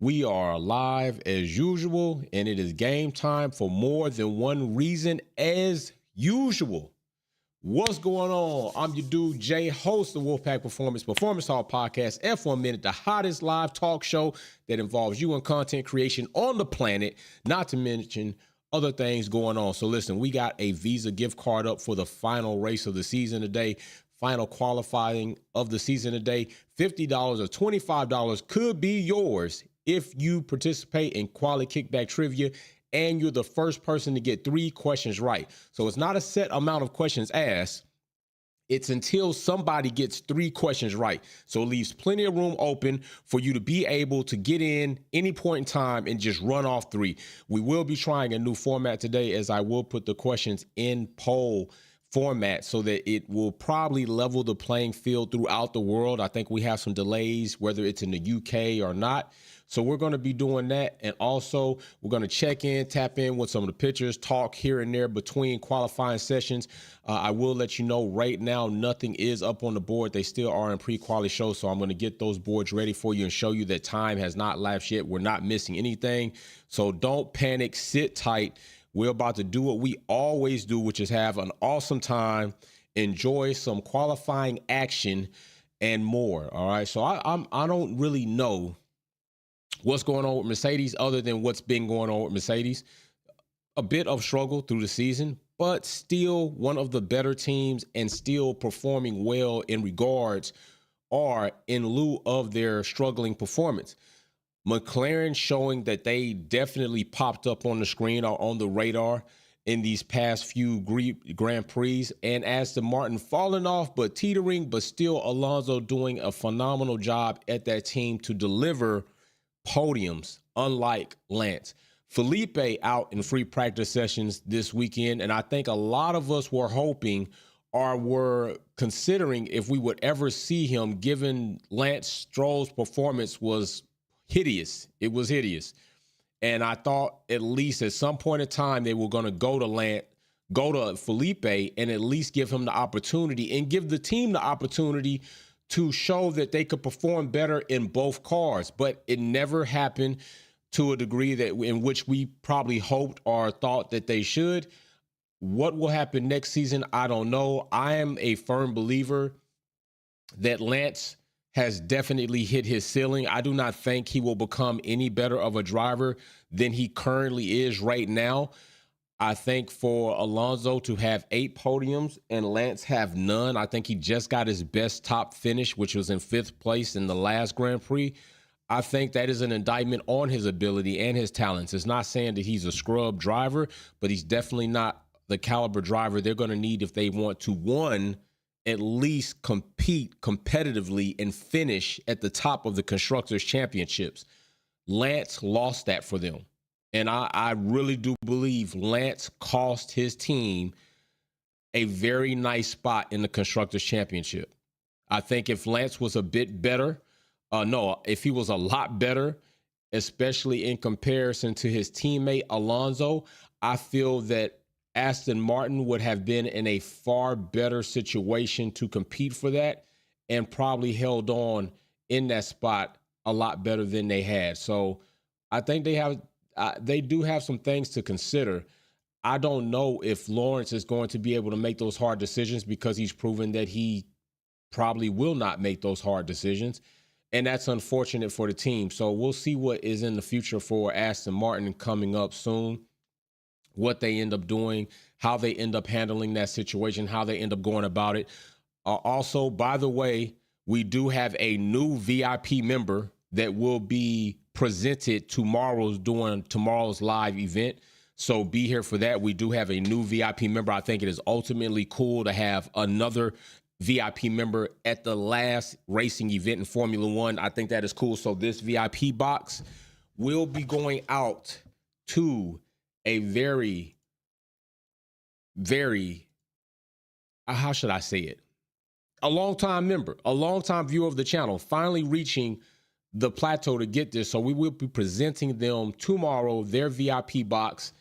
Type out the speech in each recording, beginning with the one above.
We are live as usual, and it is game time for more than one reason as usual. What's going on? I'm your dude, Jay, host of Wolfpack Performance Hall Podcast, F1 Minute, the hottest live talk show that involves you and content creation on the planet, not to mention other things going on. So listen, we got a Visa gift card up for the final race of the season today. Final qualifying of the season today. $50 or $25 could be yours if you participate in quality kickback trivia and you're the first person to get 3 questions right. So it's not a set amount of questions asked. It's until somebody gets 3 questions right. So it leaves plenty of room open for you to be able to get in any point in time and just run off 3. We will be trying a new format today, as I will put the questions in poll format so that it will probably level the playing field throughout the world. I think we have some delays, whether it's in the UK or not. So we're going to be doing that. And also we're going to check in, tap in with some of the pitchers, talk here and there between qualifying sessions. I will let you know right now, nothing is up on the board. They still are in pre-quali show. So I'm going to get those boards ready for you and show you that time has not lapsed yet. We're not missing anything. So don't panic, sit tight. We're about to do what we always do, which is have an awesome time, enjoy some qualifying action and more. All right. So I don't really know what's going on with Mercedes other than what's been going on with Mercedes. A bit of struggle through the season, but still one of the better teams and still performing well in regards or in lieu of their struggling performance. McLaren showing that they definitely popped up on the screen or on the radar in these past few Grand Prix, and Aston Martin falling off but teetering, but still Alonso doing a phenomenal job at that team to deliver podiums, unlike Lance. Felipe out in free practice sessions this weekend, and I think a lot of us were hoping or were considering if we would ever see him, given Lance Stroll's performance was hideous. It was hideous. And I thought at least at some point in time they were going to go to Felipe and at least give him the opportunity and give the team the opportunity to show that they could perform better in both cars. But it never happened to a degree that in which we probably hoped or thought that they should. What will happen next season, I don't know. I am a firm believer that Lance has definitely hit his ceiling. I do not think he will become any better of a driver than he currently is right now. I think for Alonso to have 8 podiums and Lance have none, I think he just got his best top finish, which was in 5th place in the last Grand Prix. I think that is an indictment on his ability and his talents. It's not saying that he's a scrub driver, but he's definitely not the caliber driver they're going to need if they want to, one, at least compete competitively and finish at the top of the Constructors' Championships. Lance lost that for them. And I really do believe Lance cost his team a very nice spot in the Constructors' Championship. I think if Lance was a bit better, if he was a lot better, especially in comparison to his teammate Alonso, I feel that Aston Martin would have been in a far better situation to compete for that and probably held on in that spot a lot better than they had. So I think they do have some things to consider. I don't know if Lawrence is going to be able to make those hard decisions because he's proven that he probably will not make those hard decisions. And that's unfortunate for the team. So we'll see what is in the future for Aston Martin coming up soon, what they end up doing, how they end up handling that situation, how they end up going about it. Also, by the way, we do have a new VIP member that will be presented during tomorrow's live event. So be here for that. We do have a new VIP member. I think it is ultimately cool to have another VIP member at the last racing event in Formula One. I think that is cool. So this VIP box will be going out to a very, very, how should I say it? A longtime member, a longtime viewer of the channel, finally reaching the plateau to get this. So we will be presenting them tomorrow, their VIP box,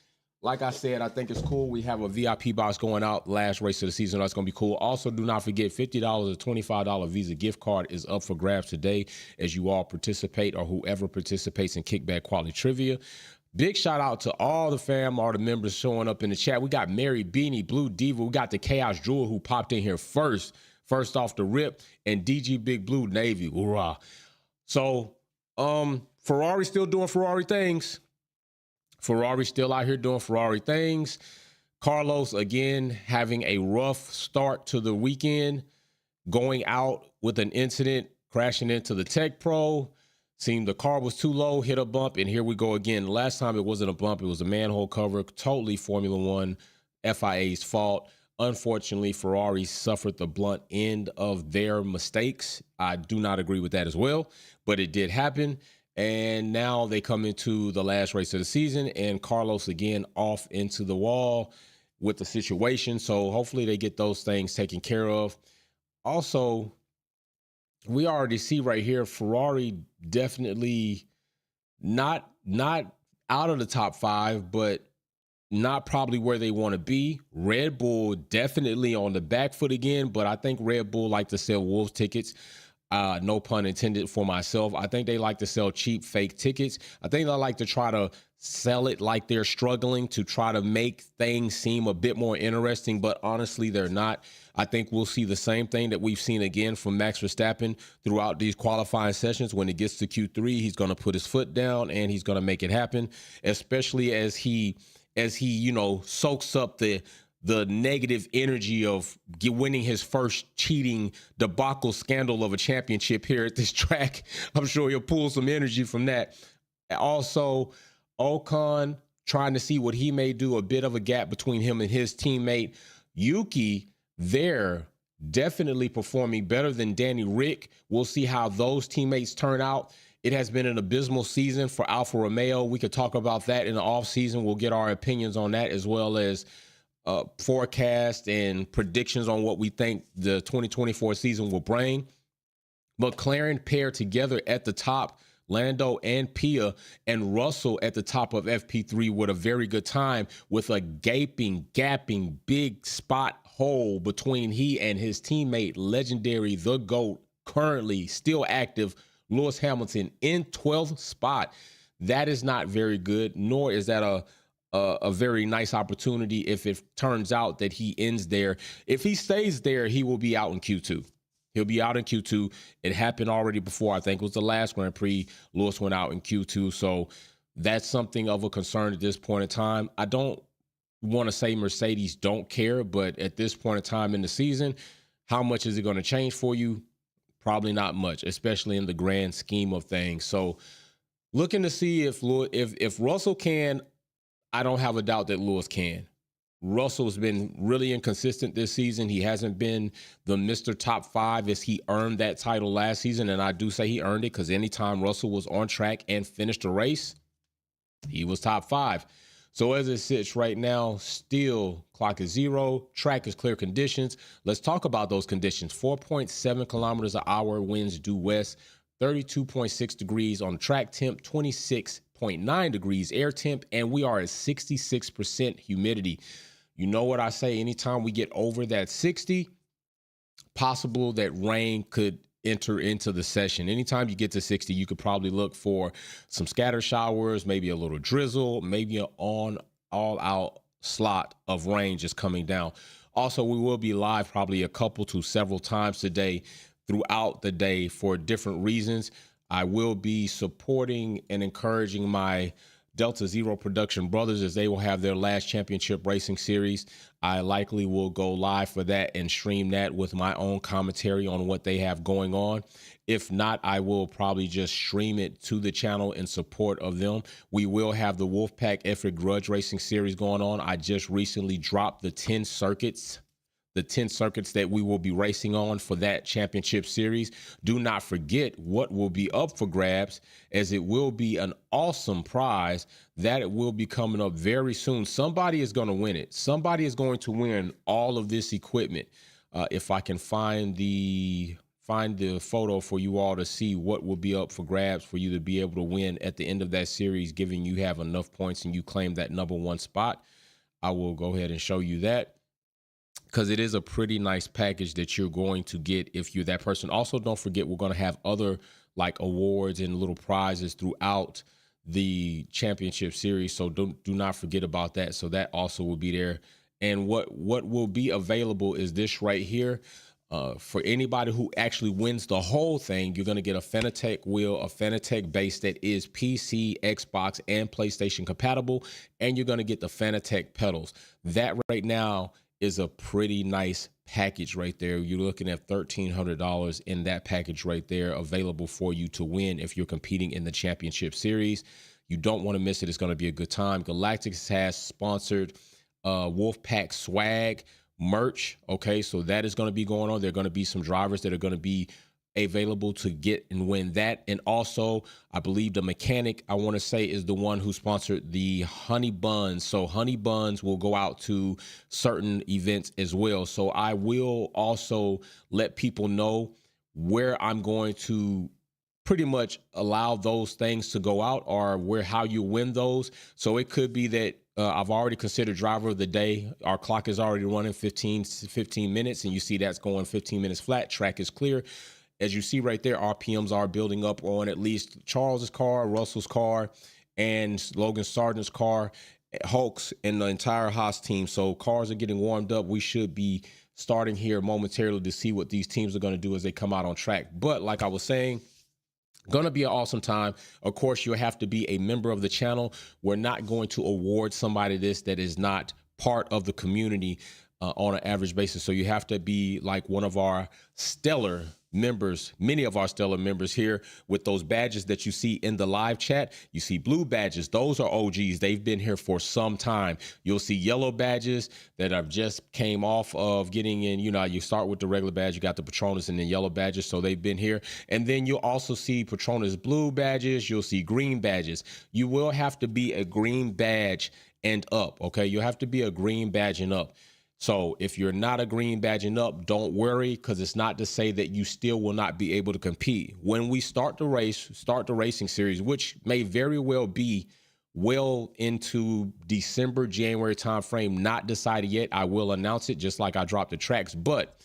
like I said, I think it's cool. We have a VIP box going out last race of the season. That's going to be cool. Also, do not forget $50 or $25 Visa gift card is up for grabs today as you all participate, or whoever participates in Kickback Quality Trivia. Big shout out to all the fam, all the members showing up in the chat. We got Mary Beanie, Blue Diva. We got the Chaos Jewel who popped in here first off the rip, and DG Big Blue Navy. Hoorah. So, Ferrari still doing Ferrari things. Ferrari still out here doing Ferrari things. Carlos, again, having a rough start to the weekend, going out with an incident, crashing into the Tech Pro. Seemed the car was too low, hit a bump, and here we go again. Last time it wasn't a bump, it was a manhole cover. Totally Formula One FIA's fault. Unfortunately, Ferrari suffered the blunt end of their mistakes. I do not agree with that as well, but it did happen. And now they come into the last race of the season, and Carlos again off into the wall with the situation. So hopefully they get those things taken care of. Also, we already see right here, Ferrari definitely not out of the top five, but not probably where they want to be. Red Bull definitely on the back foot again, but I think Red Bull like to sell Wolves tickets. No pun intended for myself. I think they like to sell cheap fake tickets. I think they like to try to sell it like they're struggling to try to make things seem a bit more interesting, but honestly, they're not. I think we'll see the same thing that we've seen again from Max Verstappen throughout these qualifying sessions. When it gets to Q3, he's going to put his foot down and he's going to make it happen, especially as he soaks up the negative energy of winning his first cheating debacle scandal of a championship here at this track. I'm sure he'll pull some energy from that. Also, Ocon trying to see what he may do, a bit of a gap between him and his teammate. Yuki, they're definitely performing better than Danny Rick. We'll see how those teammates turn out. It has been an abysmal season for Alfa Romeo. We could talk about that in the offseason. We'll get our opinions on that, as well as forecast and predictions on what we think the 2024 season will bring. McLaren paired together at the top, Lando and Pia, and Russell at the top of FP3 with a very good time, with a gapping big spot hole between he and his teammate, legendary, the GOAT, currently still active, Lewis Hamilton, in 12th spot. That is not very good, nor is that a very nice opportunity if it turns out that he ends there. If he stays there, he will be out in Q2. He'll be out in Q2. It happened already before. I think it was the last Grand Prix. Lewis went out in Q2. So that's something of a concern at this point in time. I don't want to say Mercedes don't care, but at this point in time in the season, how much is it going to change for you? Probably not much, especially in the grand scheme of things. So looking to see if Russell can, I don't have a doubt that Lewis can. Russell's been really inconsistent this season. He hasn't been the Mr. Top 5 as he earned that title last season, and I do say he earned it because anytime Russell was on track and finished a race, he was top 5. So as it sits right now, still clock is 0, track is clear conditions. Let's talk about those conditions. 4.7 kilometers an hour, winds due west, 32.6 degrees on track temp, 26.9 degrees air temp, and we are at 66% humidity. You know what I say, anytime we get over that 60, possible that rain could enter into the session. Anytime you get to 60, you could probably look for some scatter showers, maybe a little drizzle, maybe an all-out slot of rain just coming down. Also, we will be live probably a couple to several times today throughout the day for different reasons. I will be supporting and encouraging my Delta Zero production brothers as they will have their last championship racing series. I likely will go live for that and stream that with my own commentary on what they have going on. If not, I will probably just stream it to the channel in support of them. We will have the Wolfpack Effort Grudge Racing series going on. I just recently dropped the 10 circuits that we will be racing on for that championship series. Do not forget what will be up for grabs, as it will be an awesome prize that it will be coming up very soon. Somebody is going to win it. Somebody is going to win all of this equipment. If I can find the find the photo for you all to see what will be up for grabs for you to be able to win at the end of that series, given you have enough points and you claim that #1 spot. I will go ahead and show you that, because it is a pretty nice package that you're going to get if you're that person. Also, don't forget, we're going to have other like awards and little prizes throughout the championship series. So do not forget about that. So that also will be there. And what will be available is this right here. For anybody who actually wins the whole thing, you're going to get a Fanatec wheel, a Fanatec base that is PC, Xbox, and PlayStation compatible. And you're going to get the Fanatec pedals. That right now is a pretty nice package right there. You're looking at $1,300 in that package right there, available for you to win if you're competing in the championship series. You don't want to miss it. It's going to be a good time. Galactics has sponsored Wolfpack swag merch. Okay, so that is going to be going on. There are going to be some drivers that are going to be available to get and win that. And also, I believe the mechanic, I want to say, is the one who sponsored the honey buns. So honey buns will go out to certain events as well. So I will also let people know where I'm going to pretty much allow those things to go out, or how you win those. So it could be that I've already considered driver of the day. Our clock is already running 15 minutes, and you see that's going 15 minutes flat. Track is clear. As you see right there, RPMs are building up on at least Charles's car, Russell's car, and Logan Sargent's car, Hulk's, and the entire Haas team. So cars are getting warmed up. We should be starting here momentarily to see what these teams are going to do as they come out on track. But like I was saying, going to be an awesome time. Of course, you'll have to be a member of the channel. We're not going to award somebody this that is not part of the community on an average basis. So you have to be like one of our stellar members, many of our stellar members here with those badges that you see in the live chat. You see blue badges. Those are OGs. They've been here for some time. You'll see yellow badges that have just came off of getting in. You know, you start with the regular badge, you got the Patronus and then yellow badges. So they've been here. And then you'll also see Patronus blue badges. You'll see green badges. You will have to be a green badge and up. Okay. You'll have to be a green badge and up. So if you're not a green badge and up, don't worry, because it's not to say that you still will not be able to compete. When we start the racing series, which may very well be well into December, January timeframe, not decided yet. I will announce it just like I dropped the tracks. But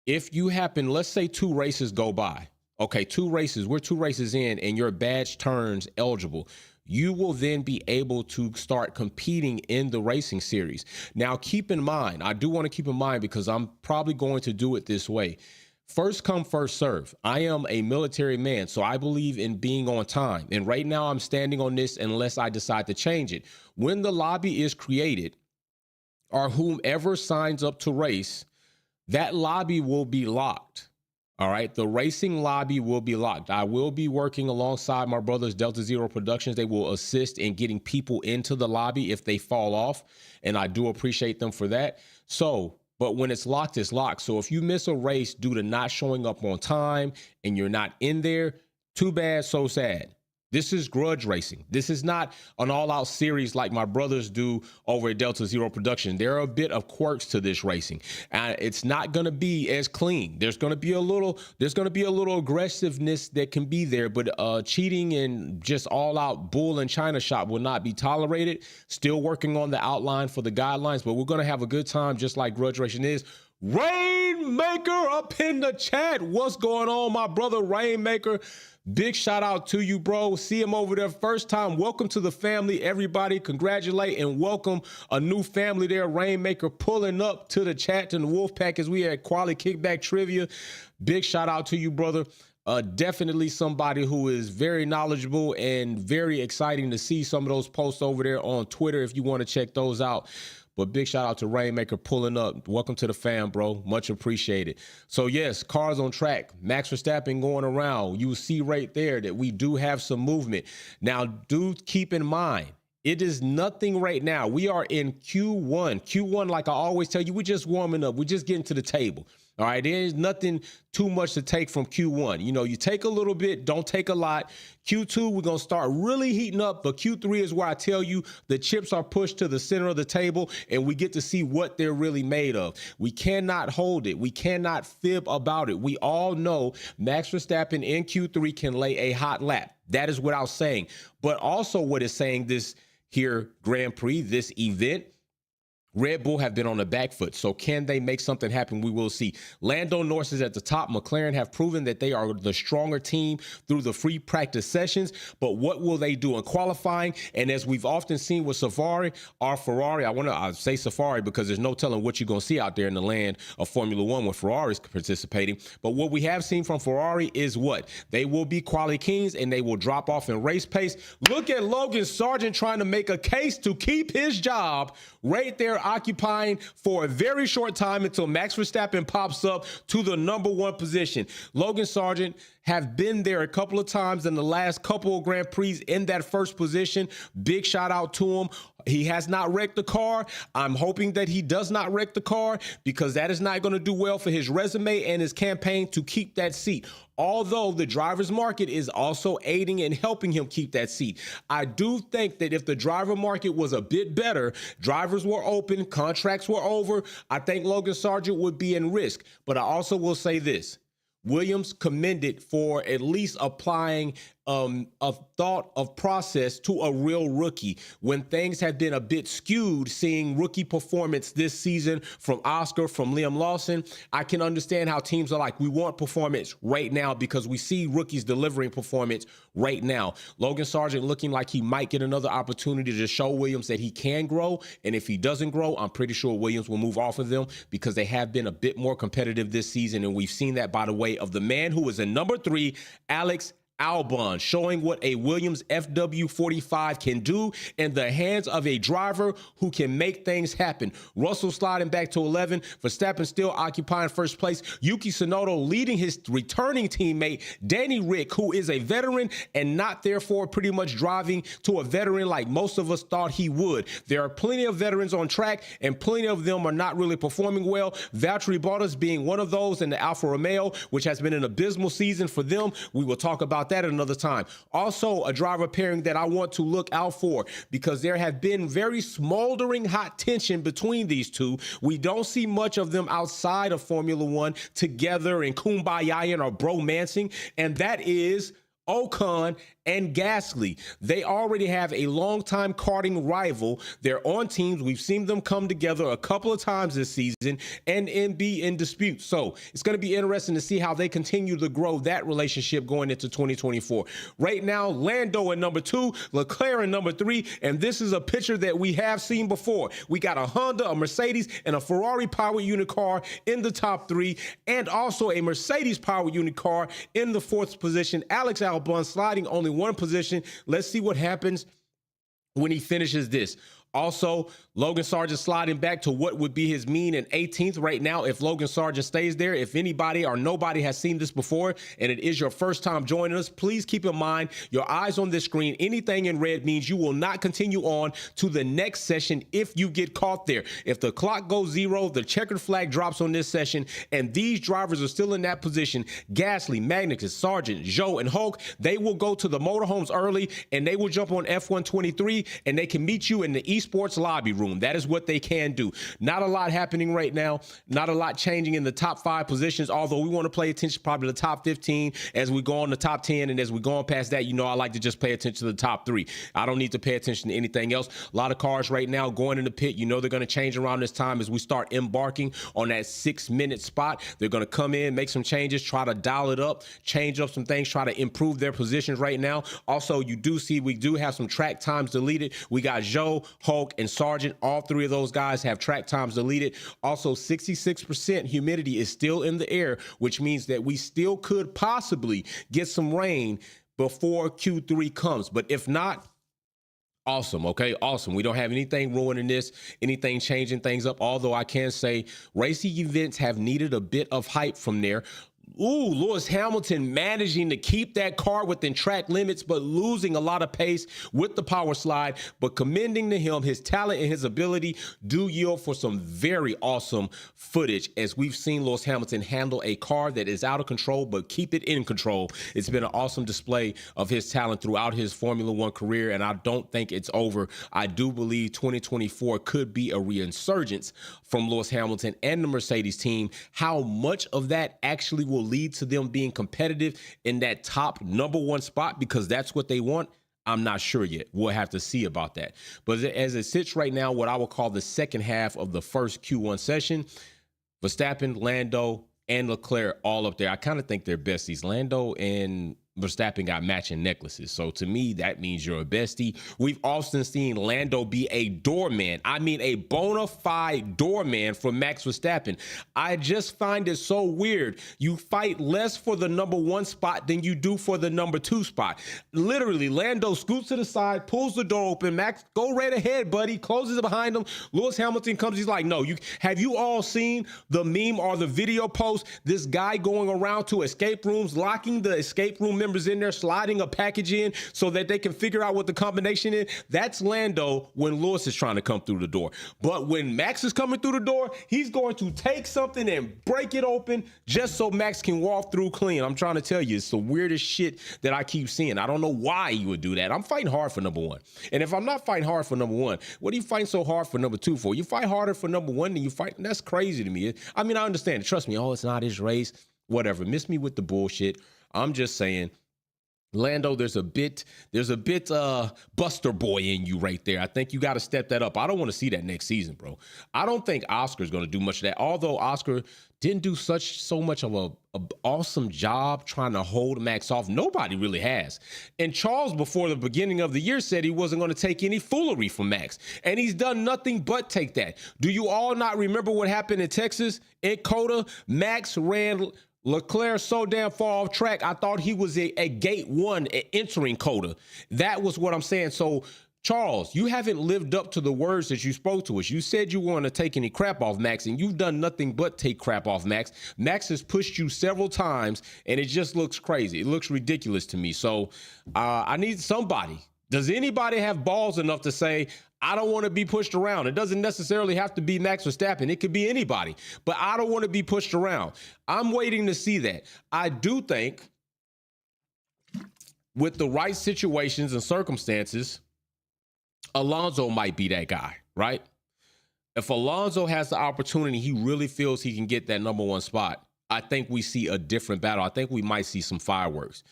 if you happen, let's say 2 races go by. Okay, 2 races, we're 2 races in and your badge turns eligible. You will then be able to start competing in the racing series. Now, keep in mind, I do want to keep in mind, because I'm probably going to do it this way. First come, first serve. I am a military man, so I believe in being on time. And right now I'm standing on this unless I decide to change it. When the lobby is created, or whomever signs up to race, that lobby will be locked. All right, the racing lobby will be locked. I will be working alongside my brothers, Delta Zero Productions. They will assist in getting people into the lobby if they fall off, and I do appreciate them for that. So, but when it's locked, it's locked. So if you miss a race due to not showing up on time and you're not in there, too bad, so sad. This is grudge racing. This is not an all-out series like my brothers do over at Delta Zero Production. There are a bit of quirks to this racing, and it's not going to be as clean. There's going to be a little aggressiveness that can be there, but cheating and just all-out bull and China shop will not be tolerated. Still working on the outline for the guidelines, but we're going to have a good time, just like grudge racing is. Rainmaker up in the chat. What's going on, my brother Rainmaker? Big shout out to you, bro. See him over there first time. Welcome to the family, everybody. Congratulate and welcome a new family there. Rainmaker pulling up to the chat and the Wolfpack as we had quality kickback trivia. Big shout out to you, brother. Definitely somebody who is very knowledgeable and very exciting to see some of those posts over there on Twitter if you want to check those out. But big shout out to Rainmaker pulling up. Welcome to the fam, bro. Much appreciated. So yes, cars on track. Max Verstappen going around. You see right there that we do have some movement. Now, do keep in mind, it is nothing right now. We are in Q1. Q1, like I always tell you, we're just warming up. We're just getting to the table. All right, there's nothing too much to take from Q1. You know, you take a little bit, don't take a lot. Q2, we're going to start really heating up, but Q3 is where I tell you the chips are pushed to the center of the table and we get to see what they're really made of. We cannot hold it. We cannot fib about it. We all know Max Verstappen in Q3 can lay a hot lap. That is without saying. But also what is saying this here Grand Prix, this event, Red Bull have been on the back foot, so can they make something happen? We will see. Lando Norris is at the top. McLaren have proven that they are the stronger team through the free practice sessions, but what will they do in qualifying? And as we've often seen with Safari or Ferrari, I say Safari because there's no telling what you're going to see out there in the land of Formula One when Ferrari's participating. But what we have seen from Ferrari is what? They will be quality kings and they will drop off in race pace. Look at Logan Sargent trying to make a case to keep his job right there, occupying for a very short time until Max Verstappen pops up to the #1 position. Logan Sargent have been there a couple of times in the last couple of Grand Prix in that first position. Big shout out to him. He has not wrecked the car. I'm hoping that he does not wreck the car because that is not going to do well for his resume and his campaign to keep that seat. Although the driver's market is also aiding and helping him keep that seat. I do think that if the driver market was a bit better, drivers were open, contracts were over, I think Logan Sargent would be in risk. But I also will say this. Williams commended for at least applying a thought of process to a real rookie when things have been a bit skewed, seeing rookie performance this season from Oscar, from Liam Lawson. I can understand how teams are like, we want performance right now because we see rookies delivering performance right now. Logan Sargent looking like he might get another opportunity to show Williams that he can grow. And if he doesn't grow, I'm pretty sure Williams will move off of them because they have been a bit more competitive this season. And we've seen that by the way of the man who is in #3, Alex Albon, showing what a Williams FW45 can do in the hands of a driver who can make things happen. Russell sliding back to 11, Verstappen still occupying first place. Yuki Tsunoda leading his returning teammate, Danny Rick, who is a veteran and not therefore pretty much driving to a veteran like most of us thought he would. There are plenty of veterans on track and plenty of them are not really performing well. Valtteri Bottas being one of those in the Alfa Romeo, which has been an abysmal season for them. We will talk about that another time. Also, a driver pairing that I want to look out for because there have been very smoldering hot tension between these two. We don't see much of them outside of Formula One together and kumbayaing or bromancing, and that is Ocon and Gasly. They already have a longtime karting rival. They're on teams. We've seen them come together a couple of times this season and be in dispute. So it's going to be interesting to see how they continue to grow that relationship going into 2024. Right now, Lando at #2, Leclerc at #3, and this is a picture that we have seen before. We got a Honda, a Mercedes, and a Ferrari powered unit car in the top 3, and also a Mercedes powered unit car in the 4th position. Alex Albon sliding only 1 position. Let's see what happens when he finishes this. Also, Logan Sargent sliding back to what would be his mean in 18th right now if Logan Sargent stays there. If anybody or nobody has seen this before and it is your first time joining us, please keep in mind your eyes on this screen. Anything in red means you will not continue on to the next session if you get caught there. If the clock goes 0, the checkered flag drops on this session and these drivers are still in that position, Gasly, Magnussen, Sargent, Zhou, and Hulk, they will go to the motorhomes early and they will jump on F123 and they can meet you in the esports lobby room. That is what they can do. Not a lot happening right now. Not a lot changing in the top 5 positions, although we want to pay attention probably to the top 15 as we go on the top 10. And as we go on past that, you know, I like to just pay attention to the top 3. I don't need to pay attention to anything else. A lot of cars right now going in the pit. You know, they're going to change around this time as we start embarking on that 6-minute spot. They're going to come in, make some changes, try to dial it up, change up some things, try to improve their positions right now. Also, you do see we do have some track times deleted. We got Zhou, Hulk, and Sargent. All 3 of those guys have track times deleted. Also, 66% humidity is still in the air, which means that we still could possibly get some rain before Q3 comes. But if not, awesome. Okay. Awesome. We don't have anything ruining this, anything changing things up. Although I can say racing events have needed a bit of hype from there. Lewis Hamilton managing to keep that car within track limits, but losing a lot of pace with the power slide. But commending to him, his talent and his ability do yield for some very awesome footage as we've seen Lewis Hamilton handle a car that is out of control, but keep it in control. It's been an awesome display of his talent throughout his Formula One career, and I don't think it's over. I do believe 2024 could be a resurgence from Lewis Hamilton and the Mercedes team. How much of that actually will lead to them being competitive in that top number one spot, because that's what they want, I'm not sure yet. We'll have to see about that. But as it sits right now, what I would call the second half of the first Q1 session, Verstappen, Lando, and Leclerc all up there. I kind of think they're besties. Lando and Verstappen got matching necklaces. So to me, that means you're a bestie. We've often seen Lando be a doorman. I mean, a bona fide doorman for Max Verstappen. I just find it so weird. You fight less for the number one spot than you do for the number two spot. Literally, Lando scoots to the side, pulls the door open. Max, go right ahead, buddy. Closes it behind him. Lewis Hamilton comes. He's like, no, have you all seen the meme or the video post? This guy going around to escape rooms, locking the escape room members in there, sliding a package in so that they can figure out what the combination is. That's Lando when Lewis is trying to come through the door. But when Max is coming through the door, he's going to take something and break it open just so Max can walk through clean. I'm trying to tell you, it's the weirdest shit that I keep seeing. I don't know why you would do that. I'm fighting hard for number one. And if I'm not fighting hard for number one, what are you fighting so hard for number two for? You fight harder for number one than you fight. That's crazy to me. I mean, I understand it. Trust me. Oh, it's not his race. Whatever. Miss me with the bullshit. I'm just saying, Lando, there's a bit Buster Boy in you right there. I think you got to step that up. I don't want to see that next season, bro. I don't think Oscar's going to do much of that. Although Oscar didn't do so much of a awesome job trying to hold Max off. Nobody really has. And Charles, before the beginning of the year, said he wasn't going to take any foolery from Max. And he's done nothing but take that. Do you all not remember what happened in Texas, in Coda? Max ran Leclerc so damn far off track, I thought he was a gate one entering Coda. That was what I'm saying. So, Charles, you haven't lived up to the words that you spoke to us. You said you weren't to take any crap off Max, and you've done nothing but take crap off Max. Max has pushed you several times, and it just looks crazy. It looks ridiculous to me. So I need somebody. Does anybody have balls enough to say, I don't want to be pushed around? It doesn't necessarily have to be Max Verstappen. It could be anybody, but I don't want to be pushed around. I'm waiting to see that. I do think with the right situations and circumstances, Alonso might be that guy, right? If Alonso has the opportunity, he really feels he can get that number one spot, I think we see a different battle. I think we might see some fireworks.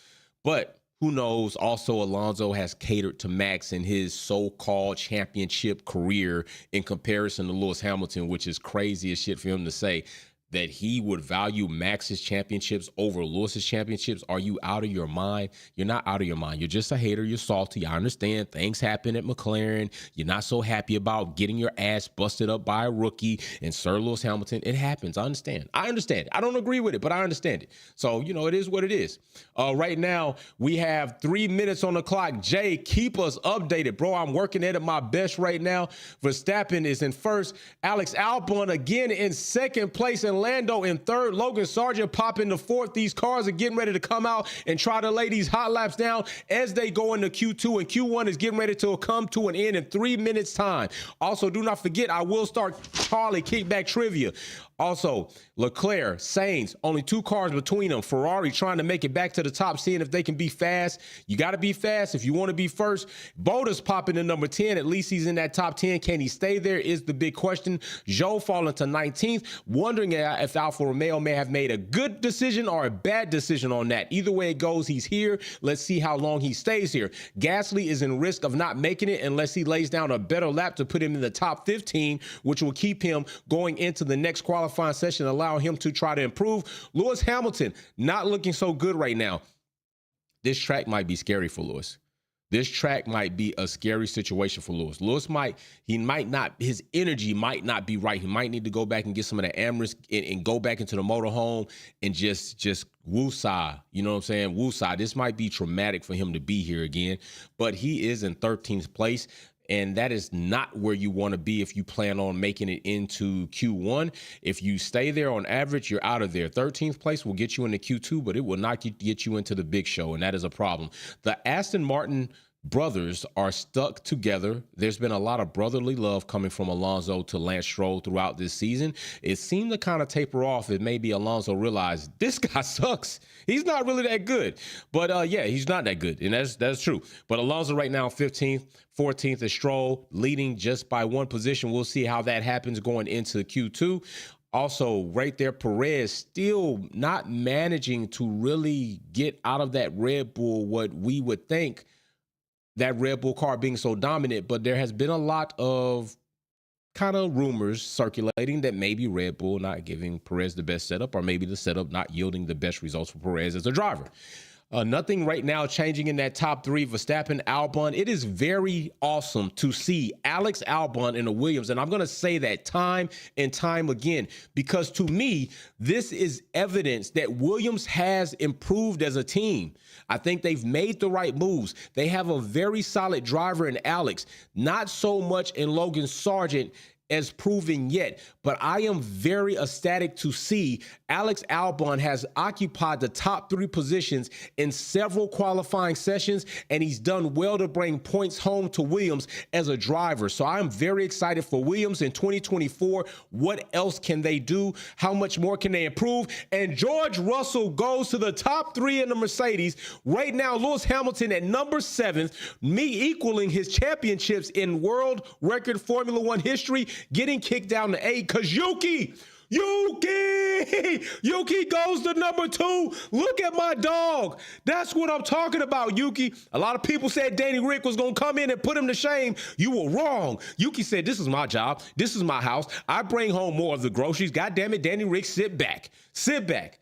But who knows? Also, Alonso has catered to Max in his so-called championship career in comparison to Lewis Hamilton, which is crazy as shit for him to say that he would value Max's championships over Lewis's championships. Are you out of your mind? You're not out of your mind. You're just a hater. You're salty. I understand things happen at McLaren. You're not so happy about getting your ass busted up by a rookie and Sir Lewis Hamilton. It happens. I understand. I understand. I don't agree with it, but I understand it. So, you know, it is what it is. Right now, we have 3 minutes on the clock. Jay, keep us updated, bro. I'm working at my best right now. Verstappen is in first. Alex Albon again in second place, and Lando in third. Logan Sargent popping to fourth. These cars are getting ready to come out and try to lay these hot laps down as they go into Q2, and Q1 is getting ready to come to an end in 3 minutes time. Also, do not forget, I will start Charlie Kickback Trivia. Also, Leclerc, Sainz, only 2 cars between them. Ferrari trying to make it back to the top, seeing if they can be fast. You got to be fast if you want to be first. Bottas popping to number 10. At least he's in that top 10. Can he stay there is the big question. Zhou falling to 19th. Wondering if Alfa Romeo may have made a good decision or a bad decision on that. Either way it goes, he's here. Let's see how long he stays here. Gasly is in risk of not making it unless he lays down a better lap to put him in the top 15, which will keep him going into the next qualifying session, allow him to try to improve. Lewis Hamilton not looking so good right now. This track might be scary for Lewis. This track might be a scary situation for Lewis. His energy might not be right. He might need to go back and get some of the Amherst and go back into the motorhome and just woosah. You know what I'm saying? Woosah. This might be traumatic for him to be here again, but he is in 13th place. and that is not where you want to be if you plan on making it into Q1. If you stay there on average, you're out of there. 13th place will get you into Q2, but it will not get you into the big show, and that is a problem. The Aston Martin brothers are stuck together. There's been a lot of brotherly love coming from Alonso to Lance Stroll throughout this season. It seemed to kind of taper off, and maybe Alonso realized this guy sucks. He's not really that good. But yeah, he's not that good, and that's true. But Alonso right now 15th, 14th is Stroll, leading just by one position. We'll see how that happens going into Q2. Also, right there, Perez still not managing to really get out of that Red Bull what we would think, that Red Bull car being so dominant, but there has been a lot of kind of rumors circulating that maybe Red Bull not giving Perez the best setup, or maybe the setup not yielding the best results for Perez as a driver. Nothing right now changing in that top three, Verstappen, Albon. It is very awesome to see Alex Albon in the Williams. And I'm going to say that time and time again, because to me, this is evidence that Williams has improved as a team. I think they've made the right moves. They have a very solid driver in Alex, not so much in Logan Sargent as proven yet, but I am very ecstatic to see Alex Albon has occupied the top three positions in several qualifying sessions, and he's done well to bring points home to Williams as a driver. So I'm very excited for Williams in 2024. What else can they do? How much more can they improve? And George Russell goes to the top three in the Mercedes. Right now, Lewis Hamilton at number 7, me equaling his championships in world record Formula One history, getting kicked down to 8 because Yuki goes to number 2. Look at my dog. That's what I'm talking about, Yuki. A lot of people said Danny Rick was going to come in and put him to shame. You were wrong. Yuki said, this is my job. This is my house. I bring home more of the groceries. God damn it, Danny Rick, sit back. Sit back.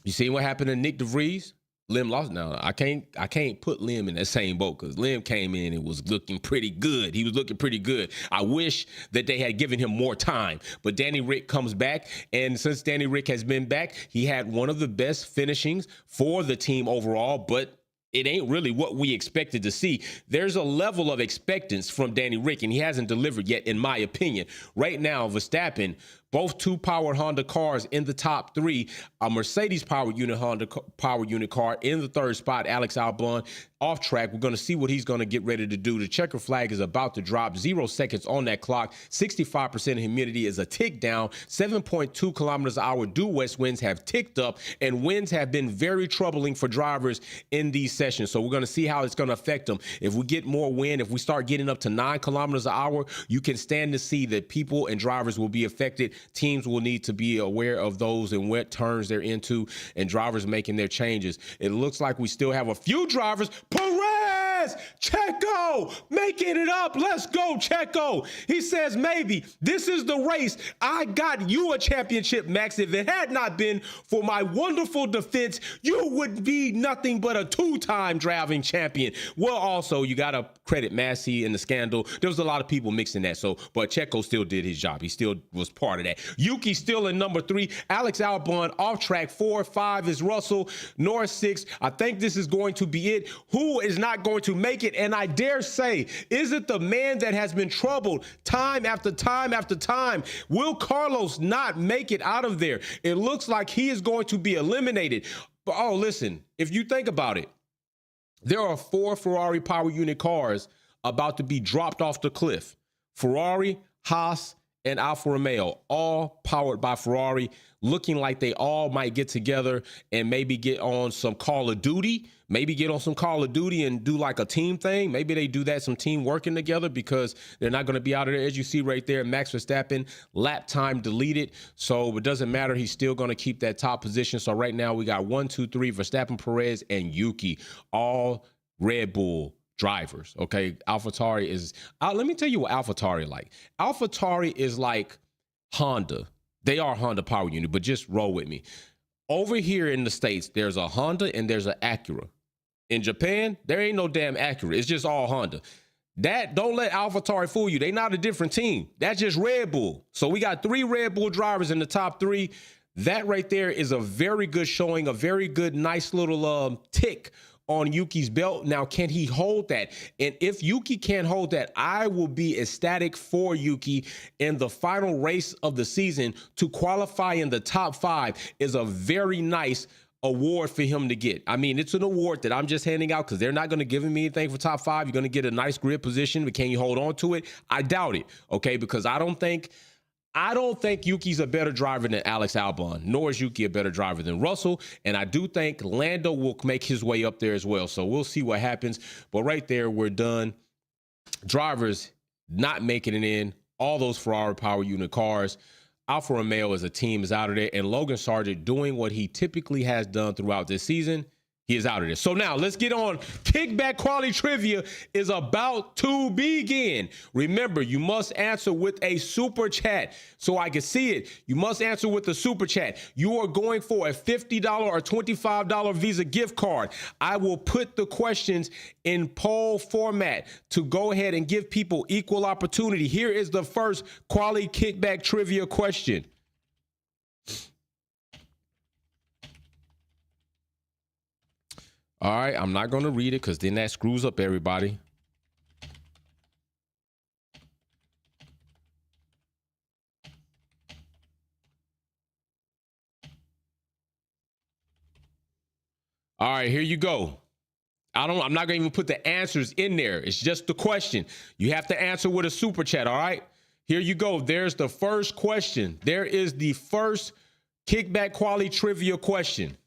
You see what happened to Nick DeVries? Lim lost. Now, I can't put Lim in that same boat because Lim came in and was looking pretty good. He was looking pretty good. I wish that they had given him more time. But Danny Rick comes back, and since Danny Rick has been back, he had one of the best finishings for the team overall, but it ain't really what we expected to see. There's a level of expectance from Danny Rick, and he hasn't delivered yet, in my opinion. Right now, Verstappen, both 2-powered Honda cars in the top 3, a Mercedes power unit Honda power unit car in the 3rd spot, Alex Albon off track. We're going to see what he's going to get ready to do. The checker flag is about to drop. 0 seconds on that clock. 65% humidity is a tick down. 7.2 kilometers an hour due west winds have ticked up, and winds have been very troubling for drivers in these sessions. So we're going to see how it's going to affect them. If we get more wind, if we start getting up to 9 kilometers an hour, you can stand to see that people and drivers will be affected. Teams will need to be aware of those and what turns they're into, and drivers making their changes. It looks like we still have a few drivers. Perez, Checo, making it up. Let's go, Checo. He says, maybe this is the race. I got you a championship, Max. If it had not been for my wonderful defense, you would be nothing but a 2-time driving champion. Well, also, you got to credit Massey and the scandal. There was a lot of people mixing that. But Checo still did his job. He still was part of that. Yuki still in number 3. Alex Albon off track 4. 5 is Russell. Norris 6. I think this is going to be it. Who is not going to make it? And I dare say, is it the man that has been troubled time after time after time? Will Carlos not make it out of there? It looks like he is going to be eliminated. But oh, listen, if you think about it, there are 4 Ferrari power unit cars about to be dropped off the cliff. Ferrari, Haas, and Alfa Romeo, all powered by Ferrari, looking like they all might get together and maybe get on some Call of Duty, and do like a team thing. Maybe they do that, some team working together, because they're not going to be out of there. As you see right there, Max Verstappen, lap time deleted. So it doesn't matter. He's still going to keep that top position. So right now we got 1, 2, 3, Verstappen, Perez, and Yuki, all Red Bull drivers. Okay, AlphaTauri is let me tell you what AlphaTauri like. AlphaTauri is like Honda. They are Honda power unit, but just roll with me. Over here in the States, there's a Honda and there's an Acura. In Japan, there ain't no damn Acura. It's just all Honda. Don't let AlphaTauri fool you. They not a different team. That's just Red Bull. So we got 3 Red Bull drivers in the top 3. That right there is a very good showing, a very good, nice little tick on Yuki's belt. Now, can he hold that? And if Yuki can't hold that, I will be ecstatic for Yuki in the final race of the season. To qualify in the top 5 is a very nice award for him to get. I mean, it's an award that I'm just handing out because they're not going to give me anything for top 5. You're going to get a nice grid position, but can you hold on to it? I doubt it. Okay, because I don't think Yuki's a better driver than Alex Albon, nor is Yuki a better driver than Russell. And I do think Lando will make his way up there as well. So we'll see what happens. But right there, we're done. Drivers not making it in. All those Ferrari power unit cars. Alfa Romeo as a team is out of there. And Logan Sargent doing what he typically has done throughout this season. He is out of there. So now let's get on. Kickback quality trivia is about to begin. Remember, you must answer with a super chat so I can see it. You must answer with a super chat. You are going for a $50 or $25 Visa gift card. I will put the questions in poll format to go ahead and give people equal opportunity. Here is the first quality kickback trivia question. All right, I'm not going to read it because then that screws up everybody. All right, here you go. I'm not going to even put the answers in there. It's just the question. You have to answer with a super chat, all right? Here you go. There's the first question. There is the first kickback quality trivia question.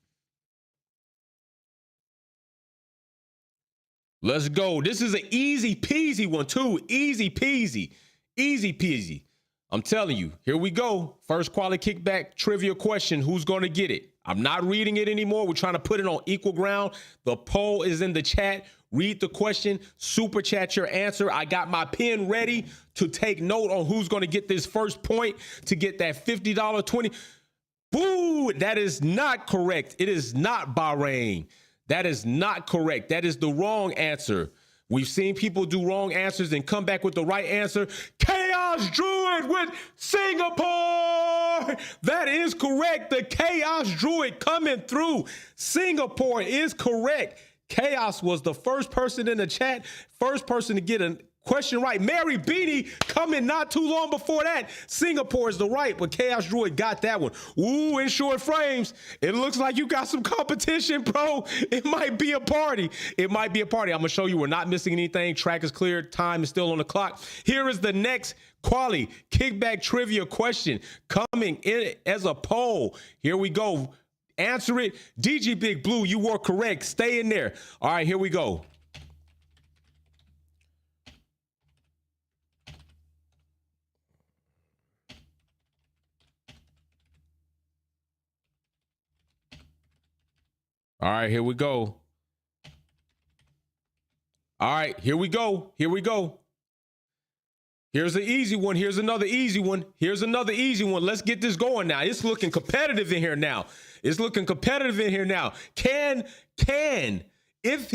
Let's go. This is an easy peasy one too. Easy peasy. Easy peasy. I'm telling you. Here we go. First quality kickback trivia question. Who's going to get it? I'm not reading it anymore. We're trying to put it on equal ground. The poll is in the chat. Read the question. Super chat your answer. I got my pen ready to take note on who's going to get this first point to get that $50, 20. Boo! That is not correct. It is not Bahrain. That is not correct. That is the wrong answer. We've seen people do wrong answers and come back with the right answer. Chaos Druid with Singapore. That is correct. The Chaos Druid coming through. Singapore is correct. Chaos was the first person in the chat, first person to get a question right. Mary Beanie coming not too long before that. Singapore is the right, but Chaos Druid got that one. Ooh, in short frames. It looks like you got some competition, bro. It might be a party. It might be a party. I'm going to show you we're not missing anything. Track is clear. Time is still on the clock. Here is the next quality kickback trivia question coming in as a poll. Here we go. Answer it. DG Big Blue, you were correct. Stay in there. All right, here we go. All right, here we go. All right, here we go. Here we go. Here's an easy one. Here's another easy one. Here's another easy one. Let's get this going now. It's looking competitive in here now. It's looking competitive in here now. If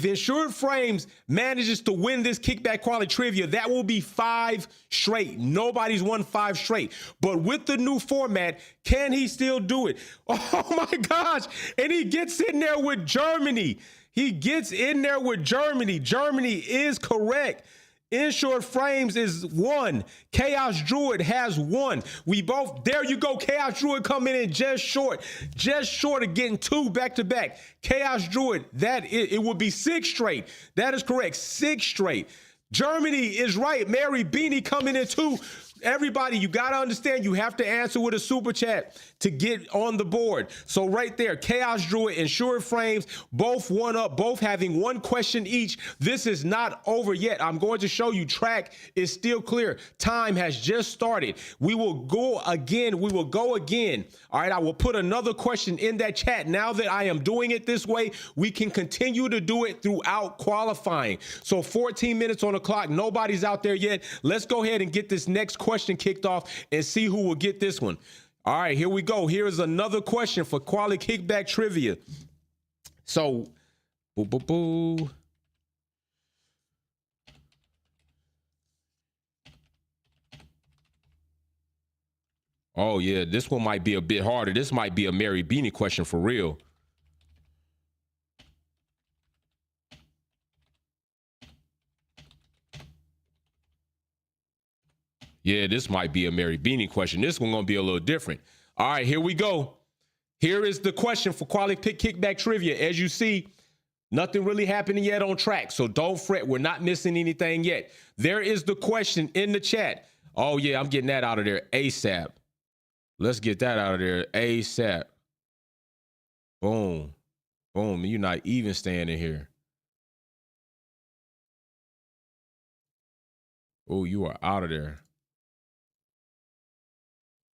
Insured Frames manages to win this kickback quality trivia, that will be 5 straight. Nobody's won 5 straight. But with the new format, can he still do it? Oh my gosh. And he gets in there with Germany. He gets in there with Germany. Germany is correct. Insured Frames is 1. Chaos Druid has 1. We both, there you go. Chaos Druid coming in just short of getting 2 back to back. Chaos Druid, it would be 6 straight. That is correct. 6 straight. Germany is right. Mary Beanie coming in 2. Everybody, you got to understand, you have to answer with a super chat to get on the board. So right there, Chaos Druid, Insured Frames, both one up, both having 1 question each. This is not over yet. I'm going to show you track is still clear. Time has just started. We will go again. We will go again. All right, I will put another question in that chat. Now that I am doing it this way, we can continue to do it throughout qualifying. So 14 minutes on the clock. Nobody's out there yet. Let's go ahead and get this next question kicked off and see who will get this one. All right, here we go. Here is another question for quality kickback trivia. So, boo. Oh yeah, this one might be a bit harder. This might be a Mary Beanie question for real. Yeah, this might be a Mary Beanie question. This one gonna be a little different. All right, here we go. Here is the question for Quality Pick Kickback Trivia. As you see, nothing really happening yet on track, so don't fret. We're not missing anything yet. There is the question in the chat. Oh, yeah, I'm getting that out of there ASAP. Let's get that out of there ASAP. Boom. Boom. You're not even standing here. Oh, you are out of there.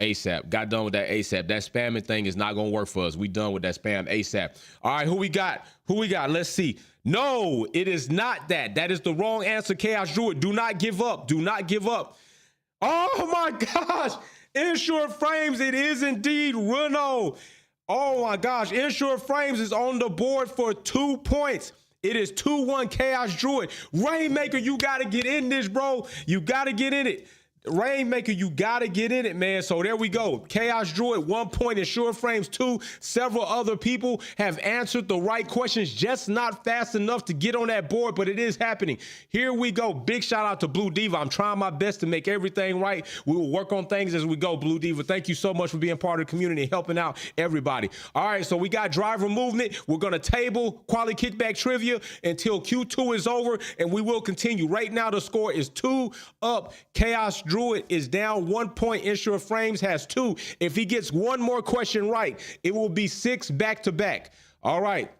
ASAP. Got done with that ASAP. That spamming thing is not going to work for us. We done with that spam ASAP. All right, who we got? Who we got? Let's see. No, it is not that. That is the wrong answer, Chaos Druid. Do not give up. Do not give up. Oh, my gosh. Insure Frames, it is indeed Renault. Oh, my gosh. Insure Frames is on the board for 2 points. It is 2-1 Chaos Druid. Rainmaker, you got to get in this, bro. You got to get in it. Rainmaker, you gotta get in it, man. So there we go. Chaos Druid, 1 point. Insure Frames, 2. Several other people have answered the right questions, just not fast enough to get on that board, but it is happening. Here we go. Big shout out to Blue Diva. I'm trying my best to make everything right. We will work on things as we go, Blue Diva. Thank you so much for being part of the community and helping out everybody. All right, so we got driver movement. We're gonna table Quality Kickback Trivia until Q2 is over, and we will continue. Right now, the score is 2-up. Chaos Druid is down 1 point. Insure Frames has 2. If he gets one more question right, it will be 6 back-to-back. All right.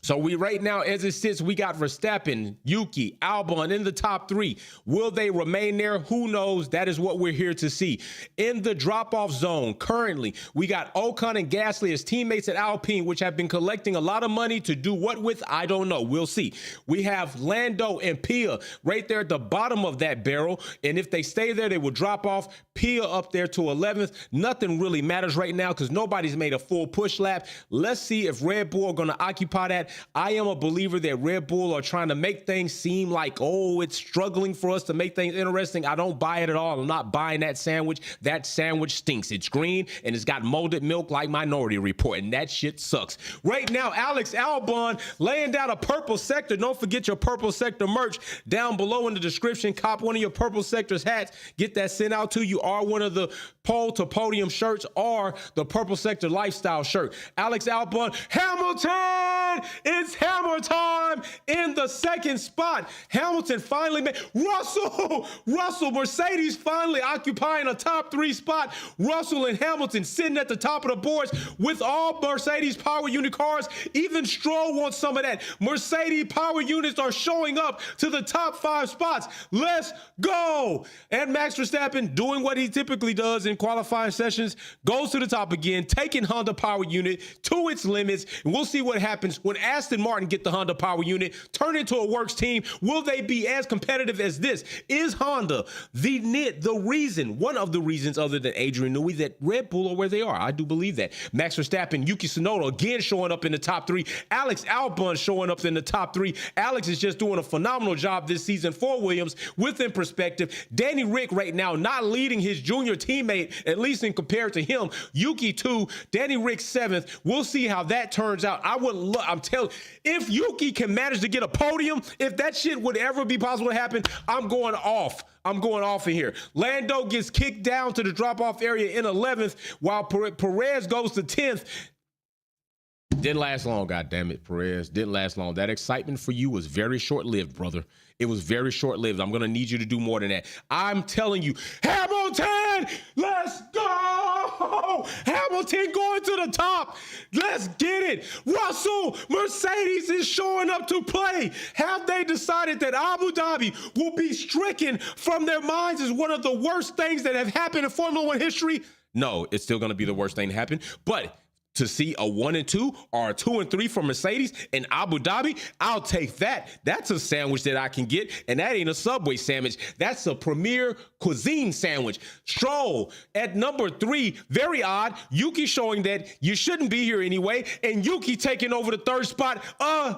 So we right now, as it sits, we got Verstappen, Yuki, Albon in the top 3. Will they remain there? Who knows? That is what we're here to see. In the drop-off zone, currently, we got Ocon and Gasly as teammates at Alpine, which have been collecting a lot of money to do what with? I don't know. We'll see. We have Lando and Pia right there at the bottom of that barrel, and if they stay there, they will drop off. Pia up there to 11th. Nothing really matters right now because nobody's made a full push lap. Let's see if Red Bull are going to occupy that. I am a believer that Red Bull are trying to make things seem like, oh, it's struggling for us to make things interesting. I don't buy it at all. I'm not buying that sandwich. That sandwich stinks. It's green and it's got molded milk like Minority Report, and that shit sucks. Right now, Alex Albon laying down a purple sector. Don't forget your purple sector merch down below in the description. Cop one of your purple sector's hats. Get that sent out to you, or one of the pole to podium shirts, or the purple sector lifestyle shirt. Alex Albon, Hamilton! It's hammer time in the second spot. Hamilton finally made Russell, Mercedes finally occupying a top 3 spot. Russell and Hamilton sitting at the top of the boards with all Mercedes power unit cars. Even Stroll wants some of that. Mercedes power units are showing up to the top 5 spots. Let's go. And Max Verstappen doing what he typically does in qualifying sessions, goes to the top again, taking Honda power unit to its limits. And we'll see what happens when Aston Martin get the Honda power unit, turn into a works team. Will they be as competitive as this? Is Honda the reason, one of the reasons other than Adrian Newey, that Red Bull are where they are? I do believe that. Max Verstappen, Yuki Tsunoda again showing up in the top 3. Alex Albon showing up in the top 3. Alex is just doing a phenomenal job this season for Williams. Within perspective, Danny Rick right now not leading his junior teammate, at least in compared to him. Yuki 2, Danny Rick 7th. We'll see how that turns out. I'm telling, if Yuki can manage to get a podium, if that shit would ever be possible to happen, I'm going off. I'm going off in here. Lando gets kicked down to the drop-off area in 11th, while Perez goes to 10th. Didn't last long, goddammit, Perez. Didn't last long. That excitement for you was very short-lived, brother. It was very short-lived. I'm going to need you to do more than that. I'm telling you, Hamilton, let's go! Hamilton going to the top. Let's get it. Russell, Mercedes is showing up to play. Have they decided that Abu Dhabi will be stricken from their minds as one of the worst things that have happened in Formula One history? No, it's still going to be the worst thing to happen, but to see a 1 and 2 or a 2 and 3 from Mercedes in Abu Dhabi, I'll take that. That's a sandwich that I can get, and that ain't a Subway sandwich. That's a premier cuisine sandwich. Stroll at number 3, very odd. Yuki showing that you shouldn't be here anyway, and Yuki taking over the 3rd spot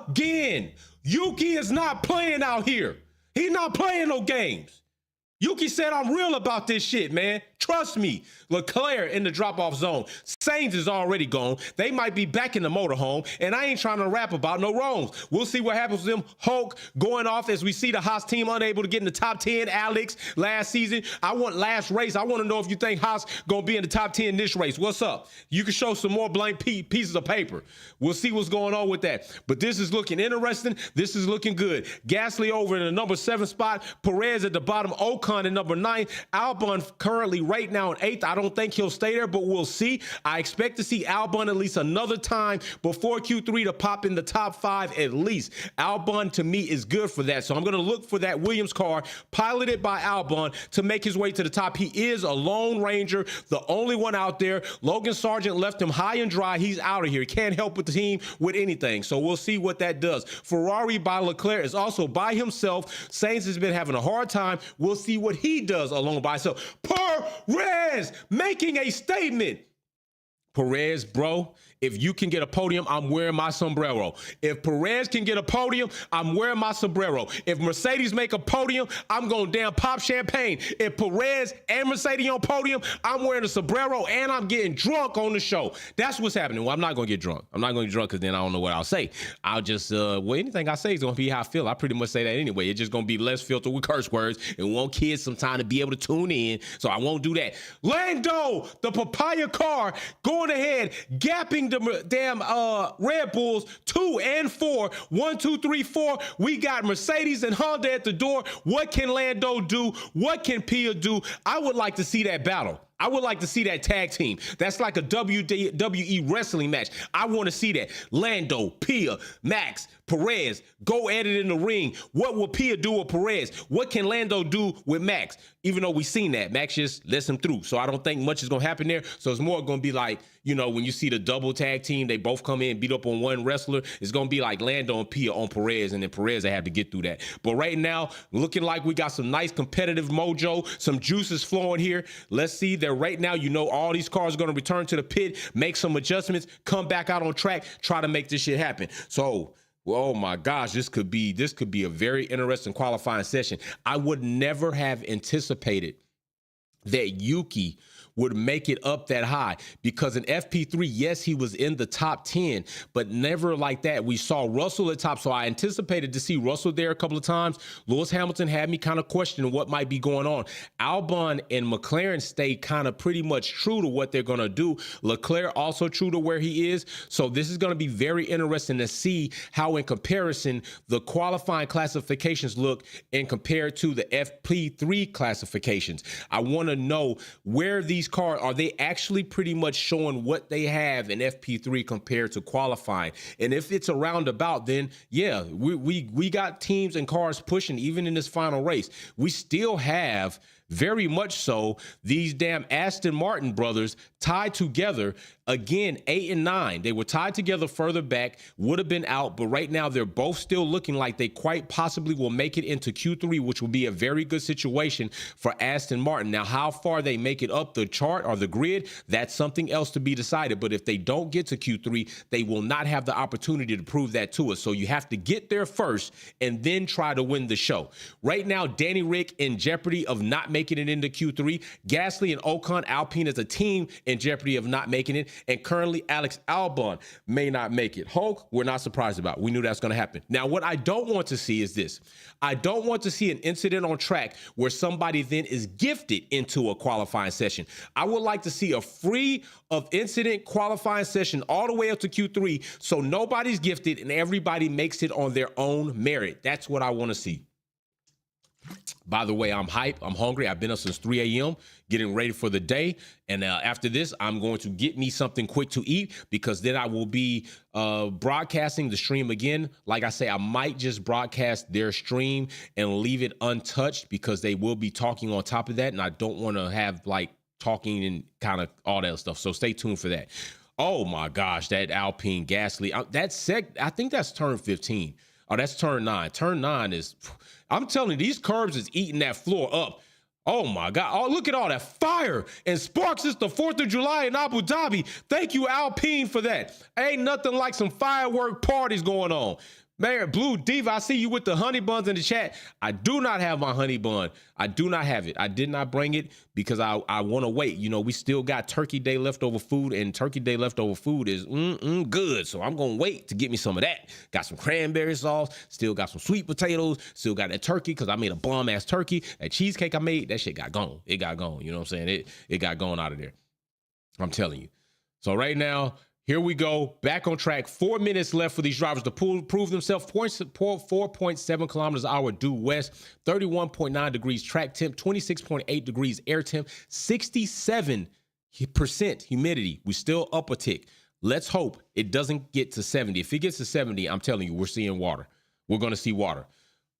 again. Yuki is not playing out here. He's not playing no games. Yuki said, I'm real about this shit, man. Trust me. Leclerc in the drop-off zone. Sainz is already gone. They might be back in the motorhome, and I ain't trying to rap about no wrongs. We'll see what happens with them. Hulk going off as we see the Haas team unable to get in the top 10. Alex, last season. Last race. I want to know if you think Haas going to be in the top 10 this race. What's up? You can show some more blank pieces of paper. We'll see what's going on with that. But this is looking interesting. This is looking good. Gasly over in the number 7 spot. Perez at the bottom. Ocon in number 9. Albon currently right now in 8th. I don't think he'll stay there, but we'll see. I expect to see Albon at least another time before Q3 to pop in the top 5 at least. Albon to me is good for that. So I'm going to look for that Williams car piloted by Albon to make his way to the top. He is a lone ranger, the only one out there. Logan Sargent left him high and dry. He's out of here. He can't help with the team with anything. So we'll see what that does. Ferrari by Leclerc is also by himself. Sainz has been having a hard time. We'll see what he does alone by himself. Perez making a statement. Perez, bro, if you can get a podium, I'm wearing my sombrero. If Perez can get a podium, I'm wearing my sombrero. If Mercedes make a podium, I'm going to damn pop champagne. If Perez and Mercedes on podium, I'm wearing a sombrero and I'm getting drunk on the show. That's what's happening. Well, I'm not going to get drunk. I'm not going to get drunk because then I don't know what I'll say. I'll just, anything I say is going to be how I feel. I pretty much say that anyway. It's just going to be less filtered with curse words and want kids some time to be able to tune in. So I won't do that. Lando, the papaya car, going ahead, gapping the damn Red Bulls 2 and 4. 1, 2, 3, 4. We got Mercedes and Honda at the door. What can Lando do? What can Pia do? I would like to see that battle. I would like to see that tag team. That's like a WWE wrestling match. I want to see that. Lando, Pia, Max, Perez, go at it in the ring. What will Pia do with Perez? What can Lando do with Max? Even though we've seen that, Max just lets him through. So I don't think much is going to happen there. So it's more going to be like, you know, when you see the double tag team, they both come in and beat up on one wrestler. It's going to be like Lando and Pia on Perez, and then Perez will have to get through that. But right now, looking like we got some nice competitive mojo, some juices flowing here. Let's see that right now, you know, all these cars are going to return to the pit, make some adjustments, come back out on track, try to make this shit happen. So, oh my gosh, this could be a very interesting qualifying session. I would never have anticipated that Yuki would make it up that high, because in FP3, yes, he was in the top 10, but never like that. We saw Russell at top, so I anticipated to see Russell there a couple of times. Lewis Hamilton had me kind of questioning what might be going on. Albon and McLaren stayed kind of pretty much true to what they're going to do. Leclerc also true to where he is. So this is going to be very interesting to see how, in comparison, the qualifying classifications look and compared to the FP3 classifications. I want to know where these cars are they actually pretty much showing what they have in FP3 compared to qualifying. And if it's a roundabout, then yeah, we got teams and cars pushing even in this final race. We still have very much so these damn Aston Martin brothers tied together again, 8 and 9. They were tied together further back, would have been out, but right now they're both still looking like they quite possibly will make it into Q3, which will be a very good situation for Aston Martin. Now, how far they make it up the chart or the grid, that's something else to be decided. But if they don't get to Q3, they will not have the opportunity to prove that to us. So you have to get there first and then try to win the show. Right now, Danny Rick in jeopardy of not making it into Q3. Gasly and Ocon, Alpine as a team in jeopardy of not making it. And currently, Alex Albon may not make it. Hulk, we're not surprised about. We knew that's going to happen. Now, what I don't want to see is this. I don't want to see an incident on track where somebody then is gifted into a qualifying session. I would like to see a free of incident qualifying session all the way up to Q3 so nobody's gifted and everybody makes it on their own merit. That's what I want to see. By the way, I'm hype. I'm hungry. I've been up since 3 a.m. getting ready for the day. And after this, I'm going to get me something quick to eat, because then I will be broadcasting the stream again. Like I say, I might just broadcast their stream and leave it untouched, because they will be talking on top of that. And I don't want to have like talking and kind of all that stuff. So stay tuned for that. Oh my gosh, that Alpine Gasly. I think that's turn 15. Oh, that's turn 9. Turn 9 is... I'm telling you, these curbs is eating that floor up. Oh, my God. Oh, look at all that fire and sparks. It's the 4th of July in Abu Dhabi. Thank you, Alpine, for that. Ain't nothing like some firework parties going on. Mayor Blue Diva, I see you with the honey buns in the chat. I do not have my honey bun. I do not have it. I did not bring it because I want to wait. You know, we still got Turkey Day leftover food, and Turkey Day leftover food is good. So I'm going to wait to get me some of that. Got some cranberry sauce, still got some sweet potatoes, still got that turkey because I made a bomb-ass turkey. That cheesecake I made, that shit got gone. It got gone. You know what I'm saying? It got gone out of there. I'm telling you. So right now, here we go, back on track. 4 minutes left for these drivers to prove themselves. 4.7 kilometers an hour due west, 31.9 degrees track temp, 26.8 degrees air temp, 67% humidity. We still up a tick. Let's hope it doesn't get to 70. If it gets to 70, I'm telling you, we're seeing water. We're going to see water.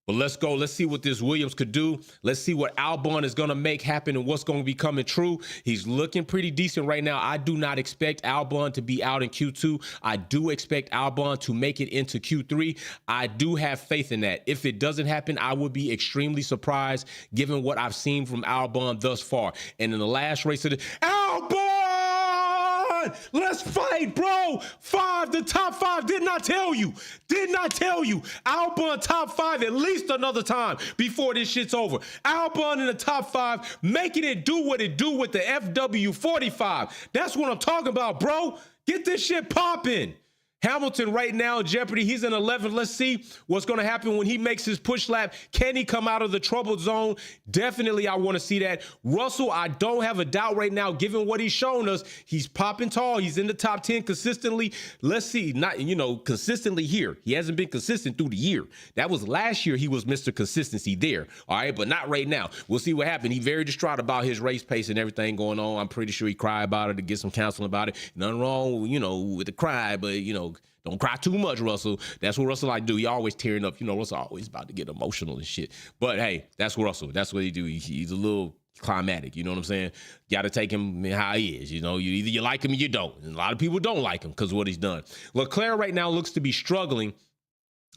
But let's go. Let's see what this Williams could do. Let's see what Albon is going to make happen and what's going to be coming true. He's looking pretty decent right now. I do not expect Albon to be out in Q2. I do expect Albon to make it into Q3. I do have faith in that. If it doesn't happen, I would be extremely surprised given what I've seen from Albon thus far. And in the last race of the Albon! Let's fight, bro. The top five. Did not tell you. Albon top five at least another time before this shit's over. Albon in the top five, making it do what it do with the FW45. That's what I'm talking about, bro. Get this shit popping. Hamilton right now in jeopardy. He's in 11th. Let's see what's going to happen when he makes his push lap. Can he come out of the troubled zone? Definitely, I want to see that. Russell, I don't have a doubt right now, given what he's shown us. He's popping tall. He's in the top 10 consistently. Let's see. Not, consistently here. He hasn't been consistent through the year. That was last year. He was Mr. Consistency there. All right, but not right now. We'll see what happens. He's very distraught about his race pace and everything going on. I'm pretty sure he cried about it to get some counseling about it. Nothing wrong, with the cry, but, don't cry too much, Russell. That's what Russell like to do. He always tearing up. Russell always about to get emotional and shit. But hey, that's Russell. That's what he do. He's a little climatic. You know what I'm saying? Got to take him how he is. You either you like him or you don't. And a lot of people don't like him because of what he's done. Leclerc right now looks to be struggling.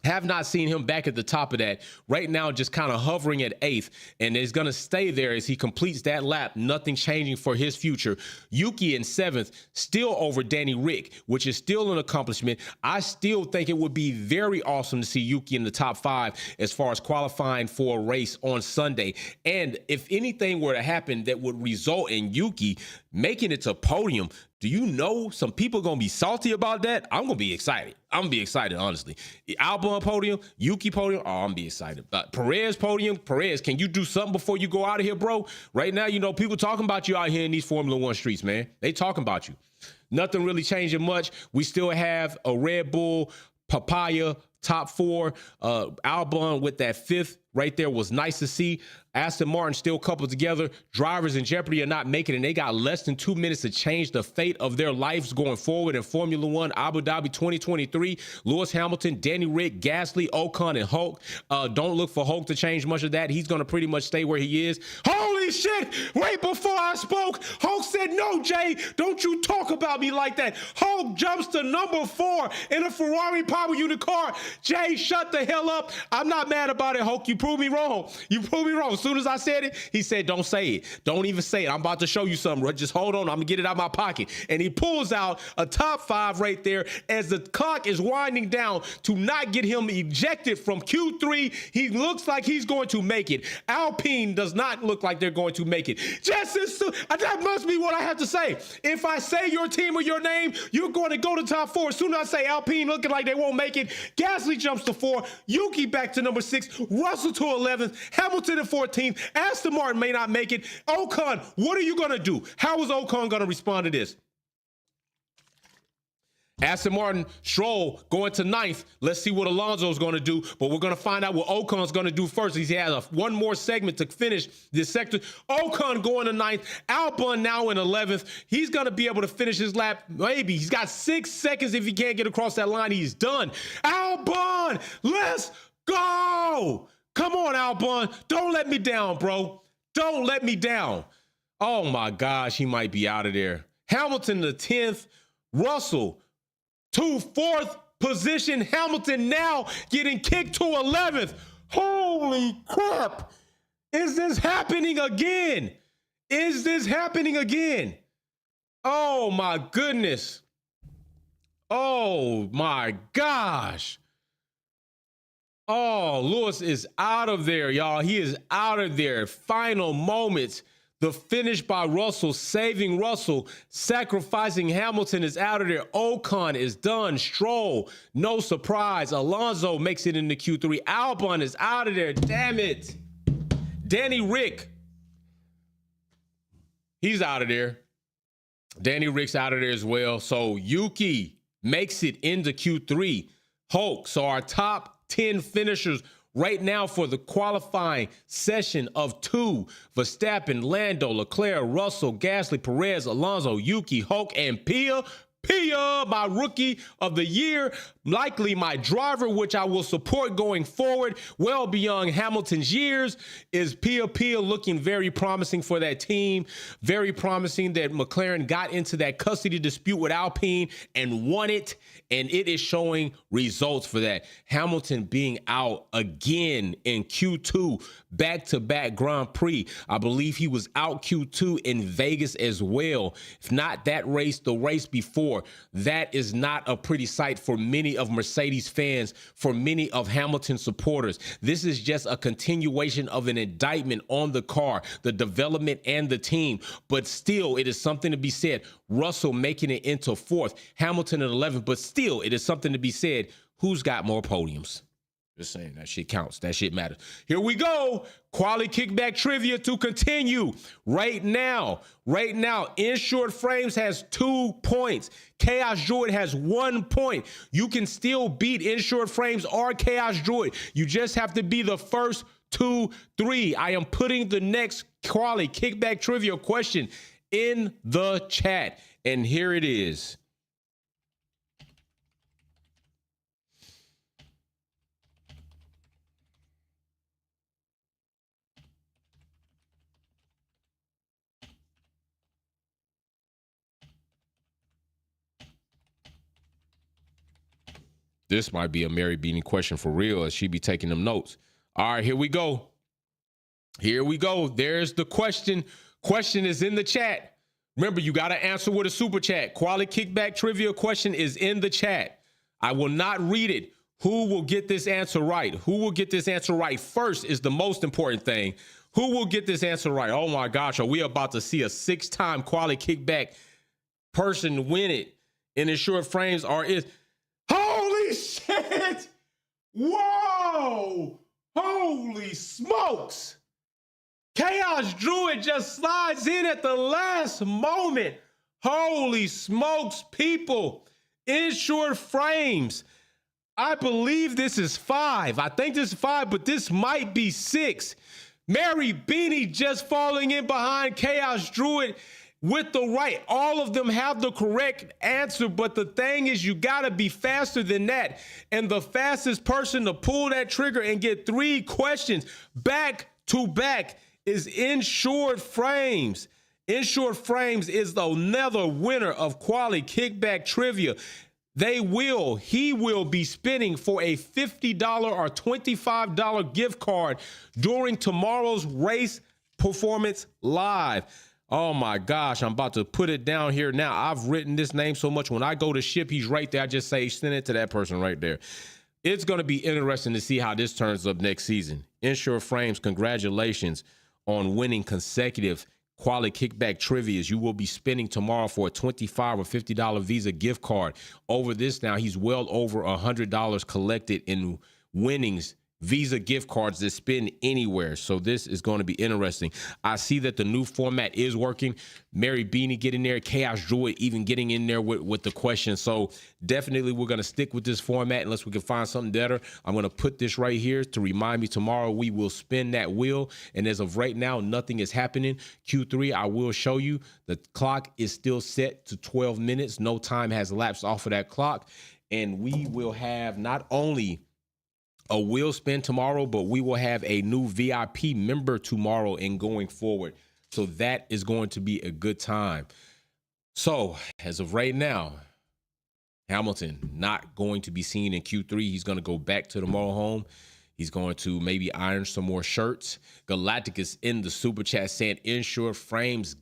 Have not seen him back at the top of that. Right now, just kind of hovering at 8th, and is going to stay there as he completes that lap. Nothing changing for his future. Yuki in 7th, still over Danny Rick, which is still an accomplishment. I still think it would be very awesome to see Yuki in the top 5 as far as qualifying for a race on Sunday. And if anything were to happen that would result in Yuki making it to podium, do you know some people are going to be salty about that? I'm going to be excited. I'm going to be excited, honestly. Albon podium, Yuki podium, I'm going to be excited. Perez podium, Perez, can you do something before you go out of here, bro? Right now, people talking about you out here in these Formula One streets, man. They talking about you. Nothing really changing much. We still have a Red Bull, Papaya, top 4. Albon with that 5th right there was nice to see. Aston Martin still coupled together. Drivers in jeopardy are not making it, and they got less than 2 minutes to change the fate of their lives going forward in Formula One, Abu Dhabi 2023. Lewis Hamilton, Danny Rick, Gasly, Ocon, and Hulk. Don't look for Hulk to change much of that. He's going to pretty much stay where he is. Holy shit! Right before I spoke, Hulk said, "No, Jay, don't you talk about me like that." Hulk jumps to number 4 in a Ferrari power unit car. Jay, shut the hell up. I'm not mad about it, Hulk. You proved me wrong. As soon as I said it, he said, "Don't say it. Don't even say it. I'm about to show you something. Just hold on. I'm going to get it out of my pocket." And he pulls out a top 5 right there as the clock is winding down to not get him ejected from Q3. He looks like he's going to make it. Alpine does not look like they're going to make it. That must be what I have to say. If I say your team or your name, you're going to go to top 4. As soon as I say Alpine looking like they won't make it, Gasly jumps to 4, Yuki back to number 6, Russell to 11th, Hamilton at 14th, Aston Martin may not make it. Ocon, what are you going to do? How is Ocon going to respond to this? Aston Martin, Stroll going to 9th. Let's see what Alonso's going to do, but we're going to find out what Ocon's going to do first. He has one more segment to finish this sector. Ocon going to 9th. Albon now in 11th. He's going to be able to finish his lap. Maybe. He's got 6 seconds. If he can't get across that line, he's done. Albon, let's go. Come on, Albon. Don't let me down, bro. Don't let me down. Oh, my gosh. He might be out of there. Hamilton the 10th. Russell to 4th position. Hamilton now getting kicked to 11th. Holy crap. Is this happening again? Is this happening again? Oh, my goodness. Oh, my gosh. Oh, Lewis is out of there, y'all. He is out of there. Final moments. The finish by Russell, saving Russell, sacrificing Hamilton is out of there. Ocon is done. Stroll, no surprise. Alonso makes it into Q3. Albon is out of there. Damn it. Danny Rick, he's out of there. Danny Rick's out of there as well. So Yuki makes it into Q3. Hulk, so our top 10 finishers right now for the qualifying session of 2, Verstappen, Lando, Leclerc, Russell, Gasly, Perez, Alonso, Yuki, Hulk, and Pia, my rookie of the year, likely my driver, which I will support going forward, well beyond Hamilton's years, is Pia looking very promising for that team. Very promising that McLaren got into that custody dispute with Alpine and won it, and it is showing results for that. Hamilton being out again in Q2, back-to-back Grand Prix. I believe he was out Q2 in Vegas as well. If not that race, the race before. That is not a pretty sight for many of Mercedes fans, for many of Hamilton supporters. This is just a continuation of an indictment on the car, the development, and the team. But still, it is something to be said. Russell making it into 4th, Hamilton at 11th, but still, it is something to be said. Who's got more podiums? Just saying, that shit counts. That shit matters. Here we go. Quality kickback trivia to continue. Right now, Insured Frames has 2 points. Chaos Droid has 1 point. You can still beat Insured Frames or Chaos Droid. You just have to be the first 2, 3. I am putting the next quality kickback trivia question in the chat. And here it is. This might be a Mary Beanie question for real, as she be taking them notes. All right, here we go. Here we go. There's the question. Question is in the chat. Remember, you got to answer with a super chat. Quality kickback trivia question is in the chat. I will not read it. Who will get this answer right? Who will get this answer right first is the most important thing. Who will get this answer right? Oh my gosh, are we about to see a 6-time quality kickback person win it in Insured Frames, or is... Holy shit! Whoa! Holy smokes! Chaos Druid just slides in at the last moment. Holy smokes, people. Insured Frames. I believe this is 5. I think this is 5, but this might be 6. Mary Beanie just falling in behind Chaos Druid with the right. All of them have the correct answer, but the thing is, you got to be faster than that. And the fastest person to pull that trigger and get 3 questions back to back is Insured Frames. Insured Frames is another winner of quality kickback trivia. He will be spinning for a $50 or $25 gift card during tomorrow's race performance live. Oh my gosh, I'm about to put it down here now. I've written this name so much. When I go to ship, he's right there. I just say, send it to that person right there. It's going to be interesting to see how this turns up next season. Insured Frames, congratulations on winning consecutive quality kickback trivias. You will be spending tomorrow for a $25 or $50 Visa gift card. Over this now, he's well over $100 collected in winnings, Visa gift cards that spend anywhere. So this is going to be interesting. I see that the new format is working. Mary Beanie getting there, Chaos Druid even getting in there with the question. So definitely we're going to stick with this format unless we can find something better. I'm going to put this right here to remind me tomorrow we will spin that wheel. And as of right now, nothing is happening. Q3, I will show you the clock is still set to 12 minutes. No time has lapsed off of that clock. And we will have not only a wheel spin tomorrow, but we will have a new VIP member tomorrow and going forward. So that is going to be a good time. So as of right now, Hamilton not going to be seen in Q3. He's going to go back to the motorhome. He's going to maybe iron some more shirts. Galacticus in the super chat saying, Insured Frames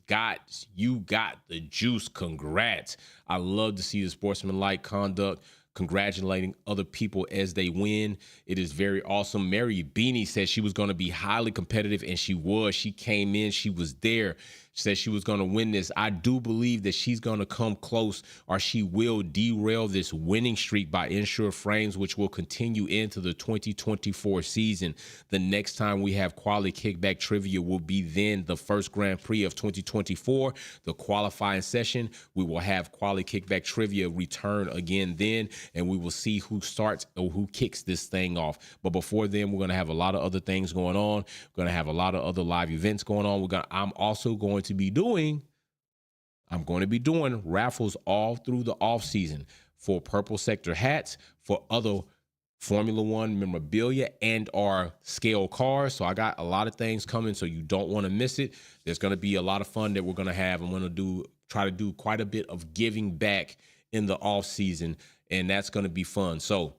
you got the juice. Congrats. I love to see the sportsmanlike conduct. congratulating other people as they win. It is very awesome. Mary Beanie said she was going to be highly competitive, and she was. She came in, she was there. She said she was going to win this. I do believe that she's going to come close, or she will derail this winning streak by Insured Frames, which will continue into the 2024 season. The next time we have quality kickback trivia will be then the first Grand Prix of 2024, the qualifying session. We will have quality kickback trivia return again then, and we will see who starts or who kicks this thing off. But before then, we're going to have a lot of other things going on. We're going to have a lot of other live events going on. I'm also going to be doing raffles all through the off season for Purple Sector hats, for other Formula One memorabilia, and our scale cars. So I got a lot of things coming, so you don't want to miss it. There's going to be a lot of fun that we're going to have. I'm going to try to do quite a bit of giving back in the off season, and that's going to be fun. So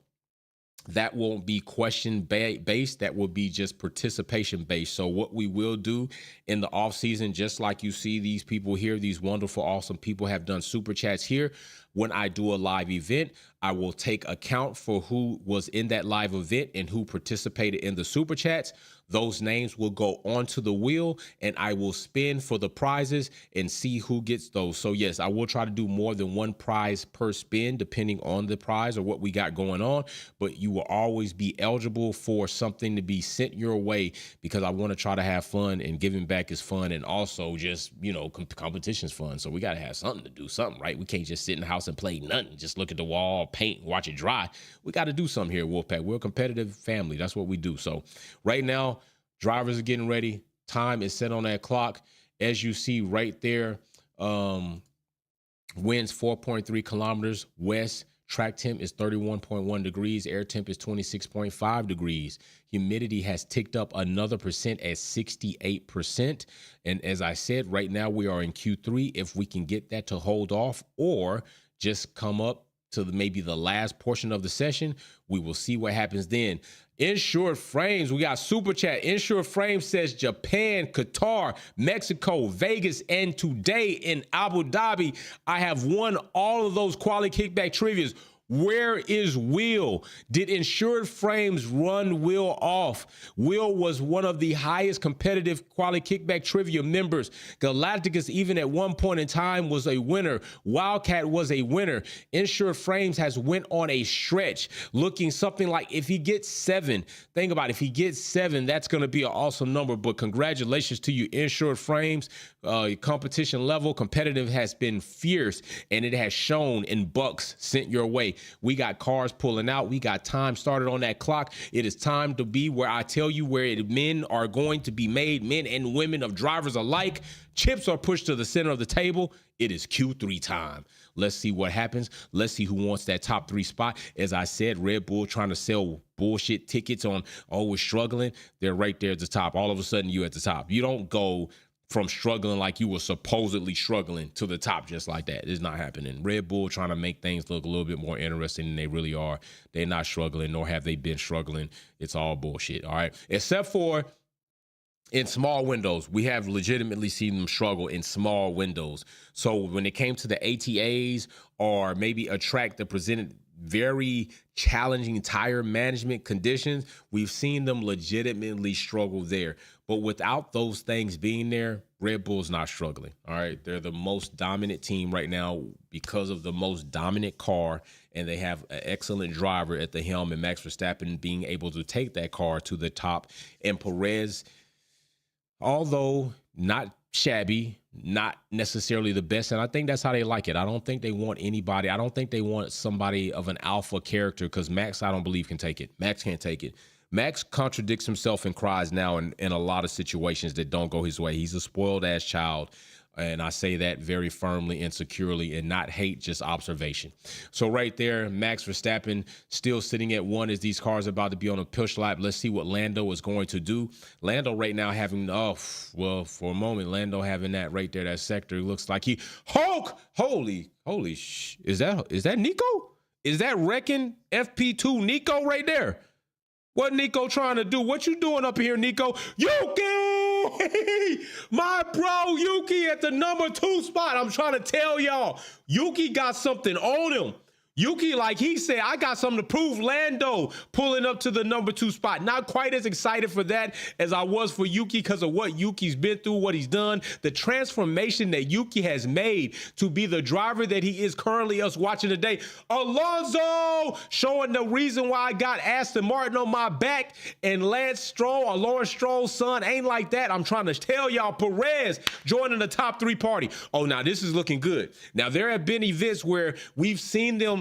that won't be question based. That will be just participation based. So what we will do in the off season, just like you see these people here, these wonderful, awesome people have done super chats here. When I do a live event, I will take account for who was in that live event and who participated in the super chats. Those names will go onto the wheel, and I will spin for the prizes and see who gets those. So yes, I will try to do more than one prize per spin, depending on the prize or what we got going on. But you will always be eligible for something to be sent your way, because I want to try to have fun, and giving back is fun. And also just, competition's fun. So we got to have something to do, something, right? We can't just sit in the house and play nothing, just look at the wall, paint, watch it dry. We got to do something here at Wolfpack. We're a competitive family. That's what we do. So right now, drivers are getting ready. Time is set on that clock. As you see right there, winds 4.3 kilometers west. Track temp is 31.1 degrees. Air temp is 26.5 degrees. Humidity has ticked up another percent at 68%. And as I said, right now we are in Q3. If we can get that to hold off or just come up to maybe the last portion of the session, we will see what happens then. Insured Frames, we got super chat. Insured Frames says Japan, Qatar, Mexico, Vegas, and today in Abu Dhabi. I have won all of those quality kickback trivias. Where is Will? Did Insured Frames run Will off? Will was one of the highest competitive quality kickback trivia members. Galacticus, even at one point in time, was a winner. Wildcat was a winner. Insured Frames has went on a stretch, looking something like, if he gets 7, think about it, if he gets 7, that's going to be an awesome number. But congratulations to you, Insured Frames. Competition level, competitive has been fierce, and it has shown in bucks sent your way. We got cars pulling out. We got time started on that clock. It is time to be where I tell you where men are going to be made, men and women of drivers alike. Chips are pushed to the center of the table. It is Q3 time. Let's see what happens. Let's see who wants that top 3 spot. As I said, Red Bull trying to sell bullshit tickets on, we're struggling. They're right there at the top. All of a sudden, you at the top. You don't go from struggling like you were supposedly struggling to the top just like that. It's not happening. Red Bull trying to make things look a little bit more interesting than they really are. They're not struggling, nor have they been struggling. It's all bullshit, all right? Except for in small windows. We have legitimately seen them struggle in small windows. So when it came to the ATAs, or maybe a track that presented very challenging tire management conditions, we've seen them legitimately struggle there. But without those things being there, Red Bull's not struggling. All right. They're the most dominant team right now because of the most dominant car, and they have an excellent driver at the helm, and Max Verstappen being able to take that car to the top. And Perez, although not shabby, not necessarily the best, and I think that's how they like it. I don't think they want anybody. I don't think they want somebody of an alpha character, because Max, I don't believe, can take it. Max can't take it. Max contradicts himself and cries now in a lot of situations that don't go his way. He's a spoiled ass child. And I say that very firmly and securely, and not hate, just observation. So right there, Max Verstappen still sitting at 1 as these cars are about to be on a push lap. Let's see what Lando is going to do. Lando right now having, for a moment, Lando having that right there, that sector. It looks like he, holy, is that Nico? Is that wrecking FP2 Nico right there? What Nico trying to do? What you doing up here, Nico? Yuki! My bro Yuki at the number 2 spot. I'm trying to tell y'all, Yuki got something on him. Yuki, like he said, I got something to prove. Lando pulling up to the number 2 spot. Not quite as excited for that as I was for Yuki because of what Yuki's been through, what he's done, the transformation that Yuki has made to be the driver that he is currently us watching today. Alonso showing the reason why I got Aston Martin on my back, and Lance Stroll, or Lawrence Stroll's son, ain't like that. I'm trying to tell y'all, Perez joining the top 3 party. Oh, now this is looking good. Now there have been events where we've seen them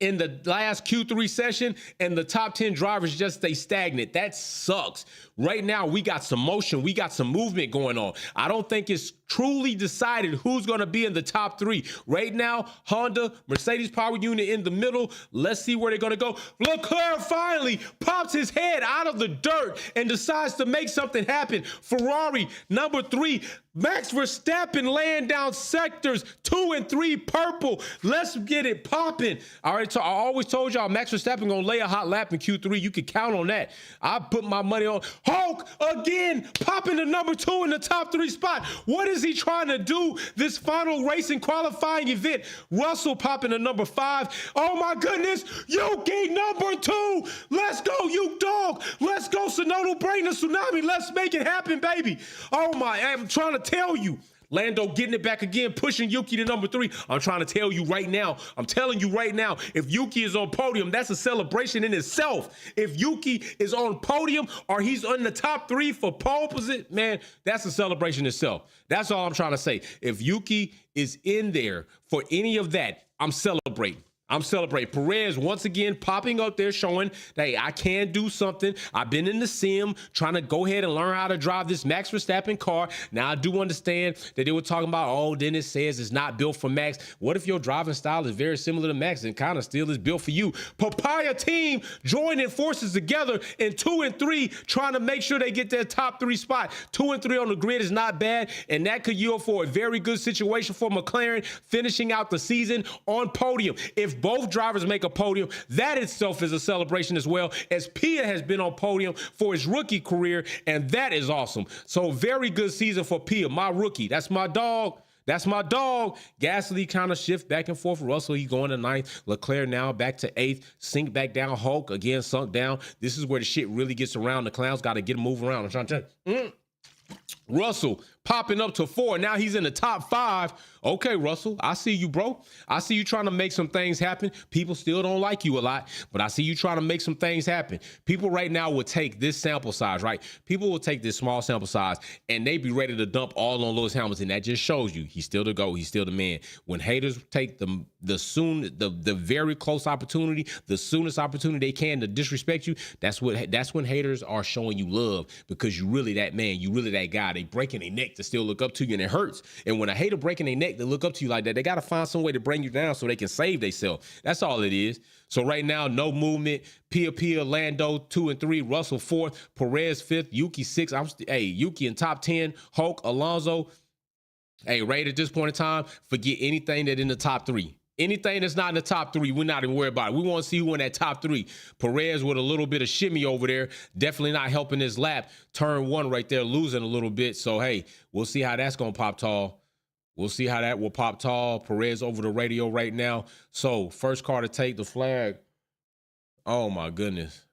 in the last Q3 session, and the top 10 drivers just stay stagnant. That sucks. Right now, we got some motion. We got some movement going on. I don't think it's truly decided who's going to be in the top 3. Right now, Honda, Mercedes power unit in the middle. Let's see where they're going to go. Leclerc finally pops his head out of the dirt and decides to make something happen. Ferrari, number 3. Max Verstappen laying down sectors 2 and 3 purple. Let's get it popping. All right, so I always told y'all Max Verstappen gonna lay a hot lap in Q3. You can count on that. I put my money on Hulk again, popping the number 2 in the top 3 spot. What is he trying to do this final racing qualifying event? Russell popping the number 5. Oh my goodness, Yuki number 2. Let's go, you dog. Let's go, Sonoda, bring the tsunami. Let's make it happen, baby. Oh my, I'm trying to tell you. Lando getting it back again, pushing Yuki to number 3. I'm trying to tell you right now. I'm telling you right now, if Yuki is on podium, that's a celebration in itself. If Yuki is on podium or he's in the top 3 for pole position, man, that's a celebration itself. That's all I'm trying to say. If Yuki is in there for any of that, I'm celebrating. I'm celebrating. Perez once again popping up there showing that, hey, I can do something. I've been in the sim trying to go ahead and learn how to drive this Max Verstappen car. Now, I do understand that they were talking about, oh, then it says it's not built for Max. What if your driving style is very similar to Max and kind of still is built for you? Papaya team joining forces together in 2 and 3, trying to make sure they get their top 3 spot. 2 and 3 on the grid is not bad, and that could yield for a very good situation for McLaren finishing out the season on podium. If both drivers make a podium, that itself is a celebration as well, as Pia has been on podium for his rookie career, and that is awesome. So very good season for Pia, my rookie. That's my dog. That's my dog. Gasly kind of shift back and forth. Russell, he's going to 9th. Leclerc now back to 8th. Sink back down. Hulk again sunk down. This is where the shit really gets around. The clowns got to get him move around. I'm trying to tell you. Russell popping up to 4. Now he's in the top 5. Okay, Russell, I see you, bro. I see you trying to make some things happen. People still don't like you a lot, but I see you trying to make some things happen. People right now will take this sample size, right? People will take this small sample size and they be ready to dump all on Lewis Hamilton. That just shows you he's still the GOAT. He's still the man. When haters take the very close opportunity, the soonest opportunity they can to disrespect you, that's when haters are showing you love, because you really that man. You really that guy. They breaking their neck to still look up to you, and it hurts. And when a hater breaking their neck to look up to you like that, they got to find some way to bring you down so they can save themselves. That's all it is. So right now, no movement. Pia, Lando 2 and 3, Russell 4th, Perez 5th, Yuki 6th. Yuki in top 10, Hulk, Alonso. Hey, right at this point in time, forget anything that in the top 3. Anything that's not in the top 3, we're not even worried about it. We want to see who in that top 3. Perez with a little bit of shimmy over there. Definitely not helping his lap. Turn 1 right there, losing a little bit. So, hey, we'll see how that's going to pop tall. We'll see how that will pop tall. Perez over the radio right now. So, first car to take the flag. Oh, my goodness.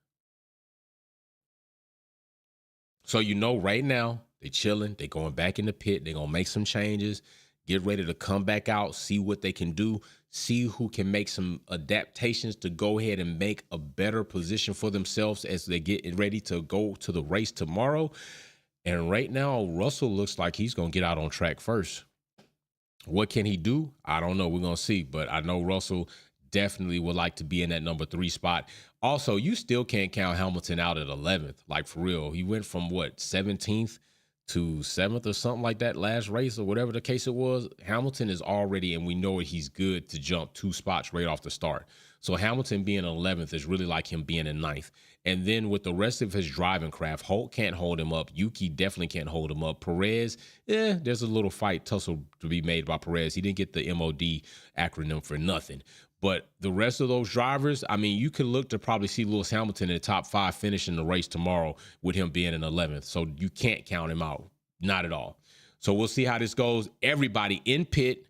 So, you know, right now, they chilling. They going back in the pit. They're going to make some changes. Get ready to come back out, see what they can do, see who can make some adaptations to go ahead and make a better position for themselves as they get ready to go to the race tomorrow. And right now, Russell looks like he's going to get out on track first. What can he do? I don't know. We're going to see. But I know Russell definitely would like to be in that number 3 spot. Also, you still can't count Hamilton out at 11th. Like, for real. He went from, 17th to 7th or something like that last race or whatever the case it was. Hamilton is already, and we know he's good to jump 2 spots right off the start. So Hamilton being 11th is really like him being in 9th. And then with the rest of his driving craft, Holt can't hold him up. Yuki definitely can't hold him up. Perez, there's a little fight tussle to be made by Perez. He didn't get the MOD acronym for nothing. But the rest of those drivers, I mean, you can look to probably see Lewis Hamilton in the top 5 finishing the race tomorrow with him being in 11th. So you can't count him out. Not at all. So we'll see how this goes. Everybody in pit,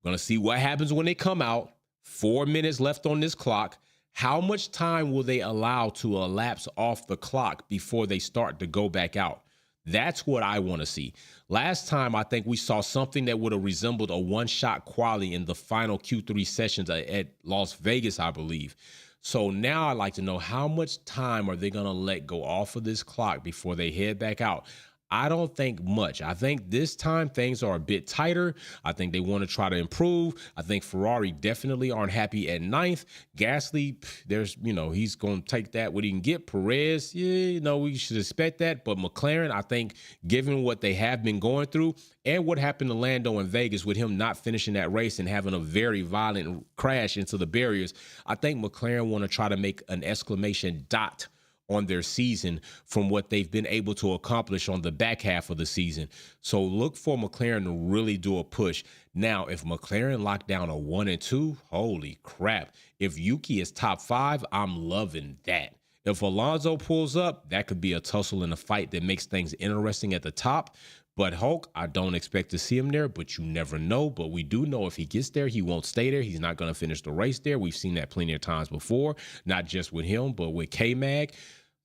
going to see what happens when they come out. 4 minutes left on this clock. How much time will they allow to elapse off the clock before they start to go back out? That's what I want to see. Last time, I think we saw something that would have resembled a one-shot quali in the final Q3 sessions at Las Vegas, I believe. So now I'd like to know, how much time are they going to let go off of this clock before they head back out? I don't think much. I think this time things are a bit tighter. I think they want to try to improve. I think Ferrari definitely aren't happy at ninth. Gasly, there's, he's going to take that what he can get. Perez, we should expect that. But McLaren, I think, given what they have been going through and what happened to Lando in Vegas with him not finishing that race and having a very violent crash into the barriers, I think McLaren want to try to make an exclamation dot on their season from what they've been able to accomplish on the back half of the season. So look for McLaren to really do a push. Now, if McLaren lock down a 1 and 2, holy crap. If Yuki is top 5, I'm loving that. If Alonso pulls up, that could be a tussle in a fight that makes things interesting at the top. But Hulk, I don't expect to see him there, but you never know. But we do know if he gets there, he won't stay there. He's not going to finish the race there. We've seen that plenty of times before, not just with him, but with K-Mag.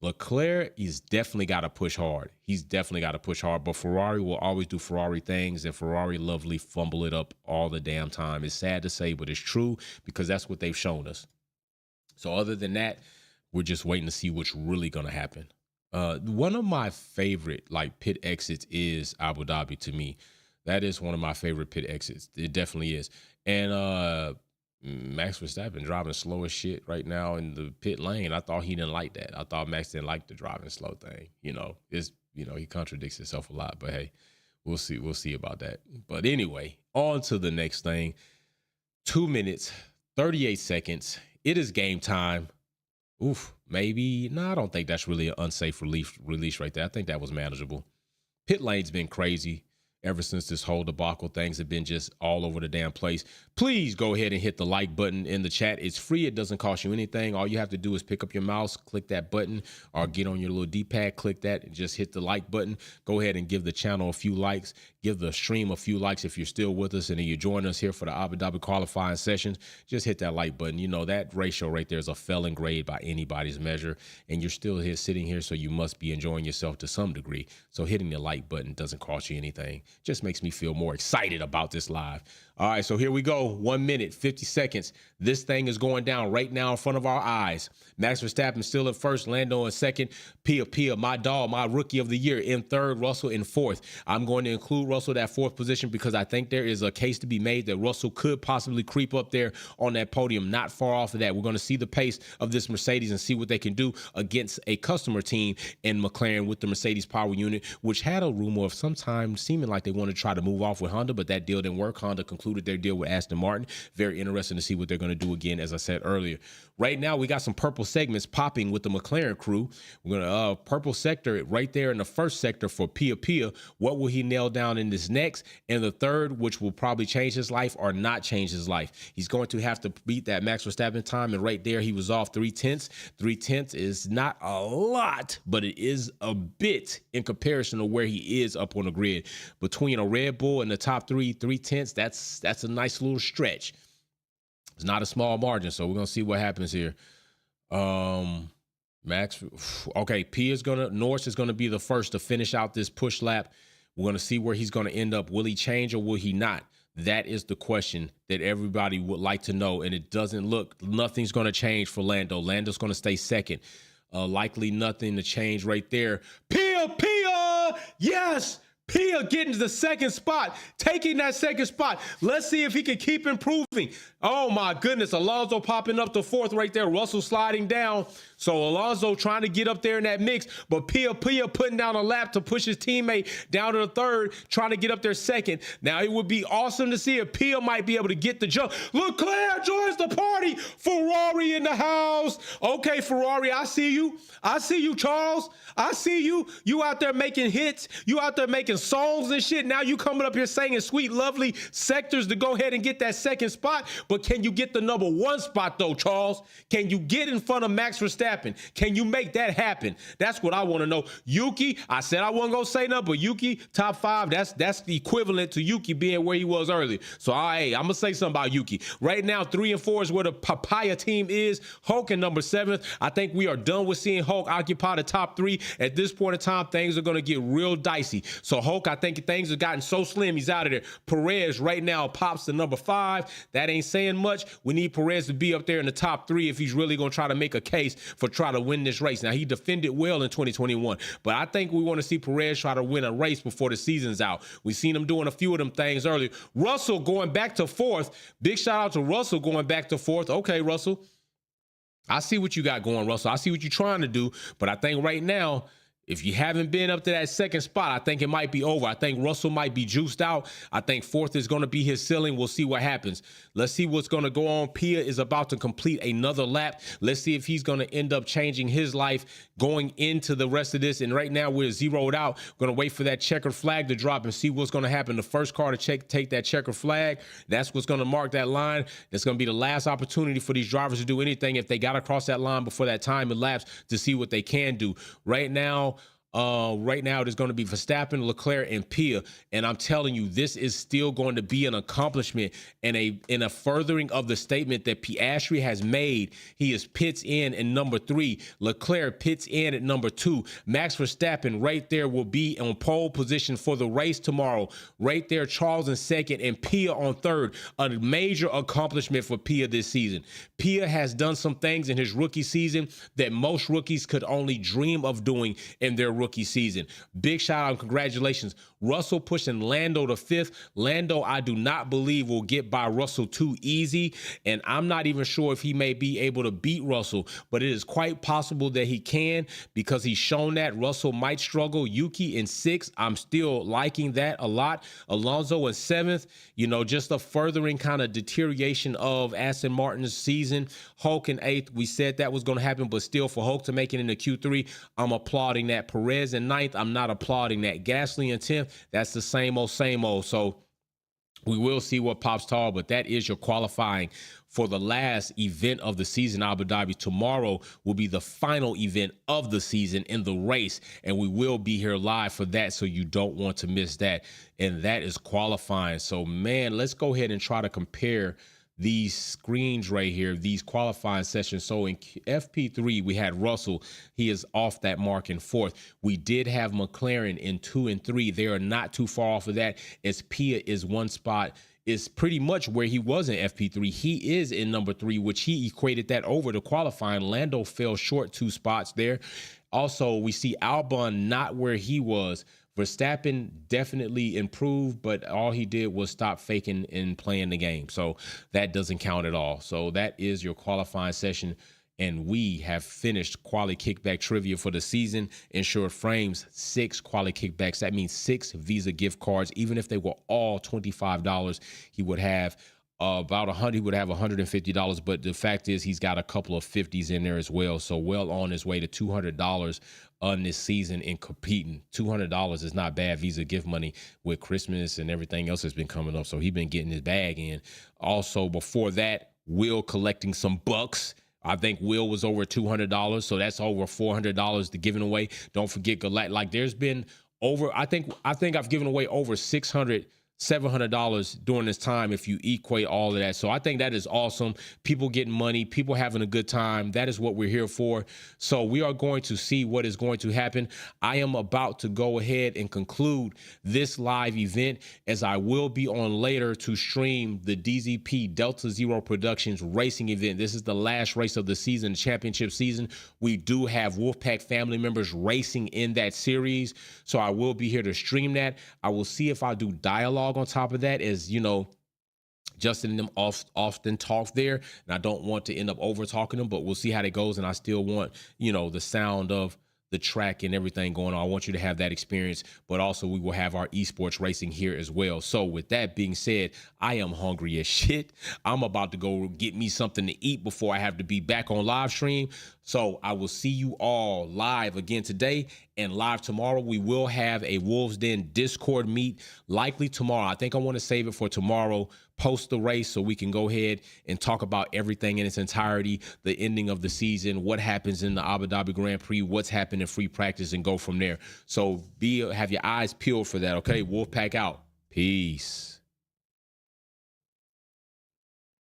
Leclerc, he's definitely got to push hard. He's definitely got to push hard. But Ferrari will always do Ferrari things, and Ferrari lovely fumble it up all the damn time. It's sad to say, but it's true because that's what they've shown us. So other than that, we're just waiting to see what's really going to happen. One of my favorite pit exits is Abu Dhabi to me. That is one of my favorite pit exits. It definitely is. And Max Verstappen driving slow as shit right now in the pit lane. I thought he didn't like that. I thought Max didn't like the driving slow thing. He contradicts himself a lot, but hey, we'll see. We'll see about that. But anyway, on to the next thing. 2 minutes, 38 seconds. It is game time. Oof, maybe. No, I don't think that's really an unsafe release right there. I think that was manageable. Pit lane's been crazy. Ever since this whole debacle, things have been just all over the damn place. Please go ahead and hit the like button in the chat. It's free. It doesn't cost you anything. All you have to do is pick up your mouse, click that button, or get on your little D-pad, click that, and just hit the like button. Go ahead and give the channel a few likes. Give the stream a few likes if you're still with us and you join us here for the Abu Dhabi qualifying sessions. Just hit that like button. That ratio right there is a failing grade by anybody's measure, and you're still here sitting here, so you must be enjoying yourself to some degree. So hitting the like button doesn't cost you anything. Just makes me feel more excited about this live. All right, so here we go. 1 minute, 50 seconds. This thing is going down right now in front of our eyes. Max Verstappen still at first, Lando in second. Pia, my dog, my rookie of the year in third, Russell in fourth. I'm going to include Russell that fourth position because I think there is a case to be made that Russell could possibly creep up there on that podium, not far off of that. We're going to see the pace of this Mercedes and see what they can do against a customer team in McLaren with the Mercedes power unit, which had a rumor of sometime seeming like they want to try to move off with Honda, but that deal didn't work. Honda concluded their deal with Aston Martin. Very interesting to see what they're going to do again, as I said earlier. Right now, we got some purple segments popping with the McLaren crew. We're going to purple sector right there in the first sector for Pia. What will he nail down in this next? And the third, which will probably change his life or not change his life. He's going to have to beat that Max Verstappen time, and right there he was off 0.3. 0.3 is not a lot, but it is a bit in comparison to where he is up on the grid. Between a Red Bull and the top 0.3, that's a nice little stretch. It's not a small margin, so we're gonna see what happens here. Max, okay, Norris is gonna be the first to finish out this push lap. We're gonna see where he's gonna end up. Will he change or will he not? That is the question that everybody would like to know, and it doesn't look, nothing's gonna change for Lando. Lando's gonna stay second. Likely nothing to change right there. Pia, yes! Pia getting to the second spot, taking that second spot. Let's see if he can keep improving. Oh my goodness, Alonso popping up to fourth right there. Russell sliding down. So Alonso trying to get up there in that mix, but Pia putting down a lap to push his teammate down to the third, trying to get up there second. Now it would be awesome to see if Pia might be able to get the jump. Leclerc joins the party. Ferrari in the house. Okay, Ferrari, I see you. I see you, Charles. I see you. You out there making hits. You out there making singing songs and shit. Now you coming up here singing sweet, lovely sectors to go ahead and get that second spot. But can you get the number one spot though, Charles? Can you get in front of Max Verstappen? Can you make that happen? That's what I want to know. Yuki, I said I wasn't gonna say nothing, but Yuki, top 5, that's the equivalent to Yuki being where he was earlier. So I'm gonna say something about Yuki. Right now, 3 and 4 is where the papaya team is. Hulk in number 7. I think we are done with seeing Hulk occupy the top 3. At this point in time, things are gonna get real dicey. So Hulk, I think things have gotten so slim, he's out of there. Perez right now pops to number 5. That ain't saying much. We need Perez to be up there in the top 3 if he's really gonna try to make a case for trying to win this race. Now, he defended well in 2021, but I think we want to see Perez try to win a race before the season's out. We've seen him doing a few of them things earlier. Russell going back to 4th. Big shout out to Russell going back to 4th. Okay, Russell, I see what you got going, Russell. I see what you're trying to do, but I think right now, if you haven't been up to that second spot, I think it might be over. I think Russell might be juiced out. I think 4th is going to be his ceiling. We'll see what happens. Let's see what's going to go on. Pia is about to complete another lap. Let's see if he's going to end up changing his life going into the rest of this. And right now we're zeroed out. We're going to wait for that checkered flag to drop and see what's going to happen. The first car to take that checkered flag, that's what's going to mark that line. That's going to be the last opportunity for these drivers to do anything if they got to cross that line before that time elapsed to see what they can do. Right now, there's going to be Verstappen, Leclerc, and Pia, and I'm telling you, this is still going to be an accomplishment and a furthering of the statement that Piastri has made. He is pits in number 3. Leclerc pits in at number 2. Max Verstappen right there will be on pole position for the race tomorrow. Right there, Charles in 2nd and Pia on 3rd. A major accomplishment for Pia this season. Pia has done some things in his rookie season that most rookies could only dream of doing in their rookie season. Big shout out and congratulations. Russell pushing Lando to 5th. Lando, I do not believe will get by Russell too easy, and I'm not even sure if he may be able to beat Russell, but it is quite possible that he can because he's shown that. Russell might struggle. Yuki in 6th. I'm still liking that a lot. Alonso in 7th. Just a furthering kind of deterioration of Aston Martin's season. Hulk in 8th. We said that was going to happen, but still for Hulk to make it into Q3, I'm applauding that. Perez in 9th. I'm not applauding that. Gasly in 10th. That's the same old, same old. So we will see what pops tall, but that is your qualifying for the last event of the season, Abu Dhabi. Tomorrow will be the final event of the season in the race, and we will be here live for that, so you don't want to miss that. And that is qualifying. So, man, let's go ahead and try to compare these screens right here, these qualifying sessions. So in FP3, we had Russell. He is off that mark in 4th. We did have McLaren in 2 and 3. They are not too far off of that, as Pia is 1 spot, is pretty much where he was in FP3. He is in number 3, which he equated that over to qualifying. Lando fell short 2 spots there. Also, we see Albon not where he was. Verstappen definitely improved, but all he did was stop faking and playing the game. So that doesn't count at all. So that is your qualifying session. And we have finished quali kickback trivia for the season. Insured Frames, 6 quali kickbacks. That means 6 Visa gift cards. Even if they were all $25, he would have about 100. He would have $150, but the fact is he's got a couple of 50s in there as well. So well on his way to $200 on this season in competing. $200 is not bad Visa gift money with Christmas and everything else that's been coming up. So he's been getting his bag in. Also, before that, Will collecting some bucks. I think Will was over $200, so that's over $400 to giving away. Don't forget, like there's been over. I think I've given away over $700 during this time if you equate all of that. So I think that is awesome. People getting money, people having a good time. That is what we're here for. So we are going to see what is going to happen. I am about to go ahead and conclude this live event, as I will be on later to stream the DZP Delta Zero Productions racing event. This is the last race of the season, the championship season. We do have Wolfpack family members racing in that series. So I will be here to stream that. I will see if I do dialogue on top of that, as Justin and them often talk there, and I don't want to end up over talking them, but we'll see how that goes. And I still want the sound of the track and everything going on. I want you to have that experience, but also we will have our esports racing here as well. So with that being said, I am hungry as shit. I'm about to go get me something to eat before I have to be back on live stream. So I will see you all live again today and live tomorrow. We will have a Wolves Den Discord meet likely tomorrow. I think I want to save it for tomorrow, post the race, so we can go ahead and talk about everything in its entirety, the ending of the season, what happens in the Abu Dhabi Grand Prix, what's happened in free practice, and go from there. So have your eyes peeled for that, okay? Wolfpack out. Peace.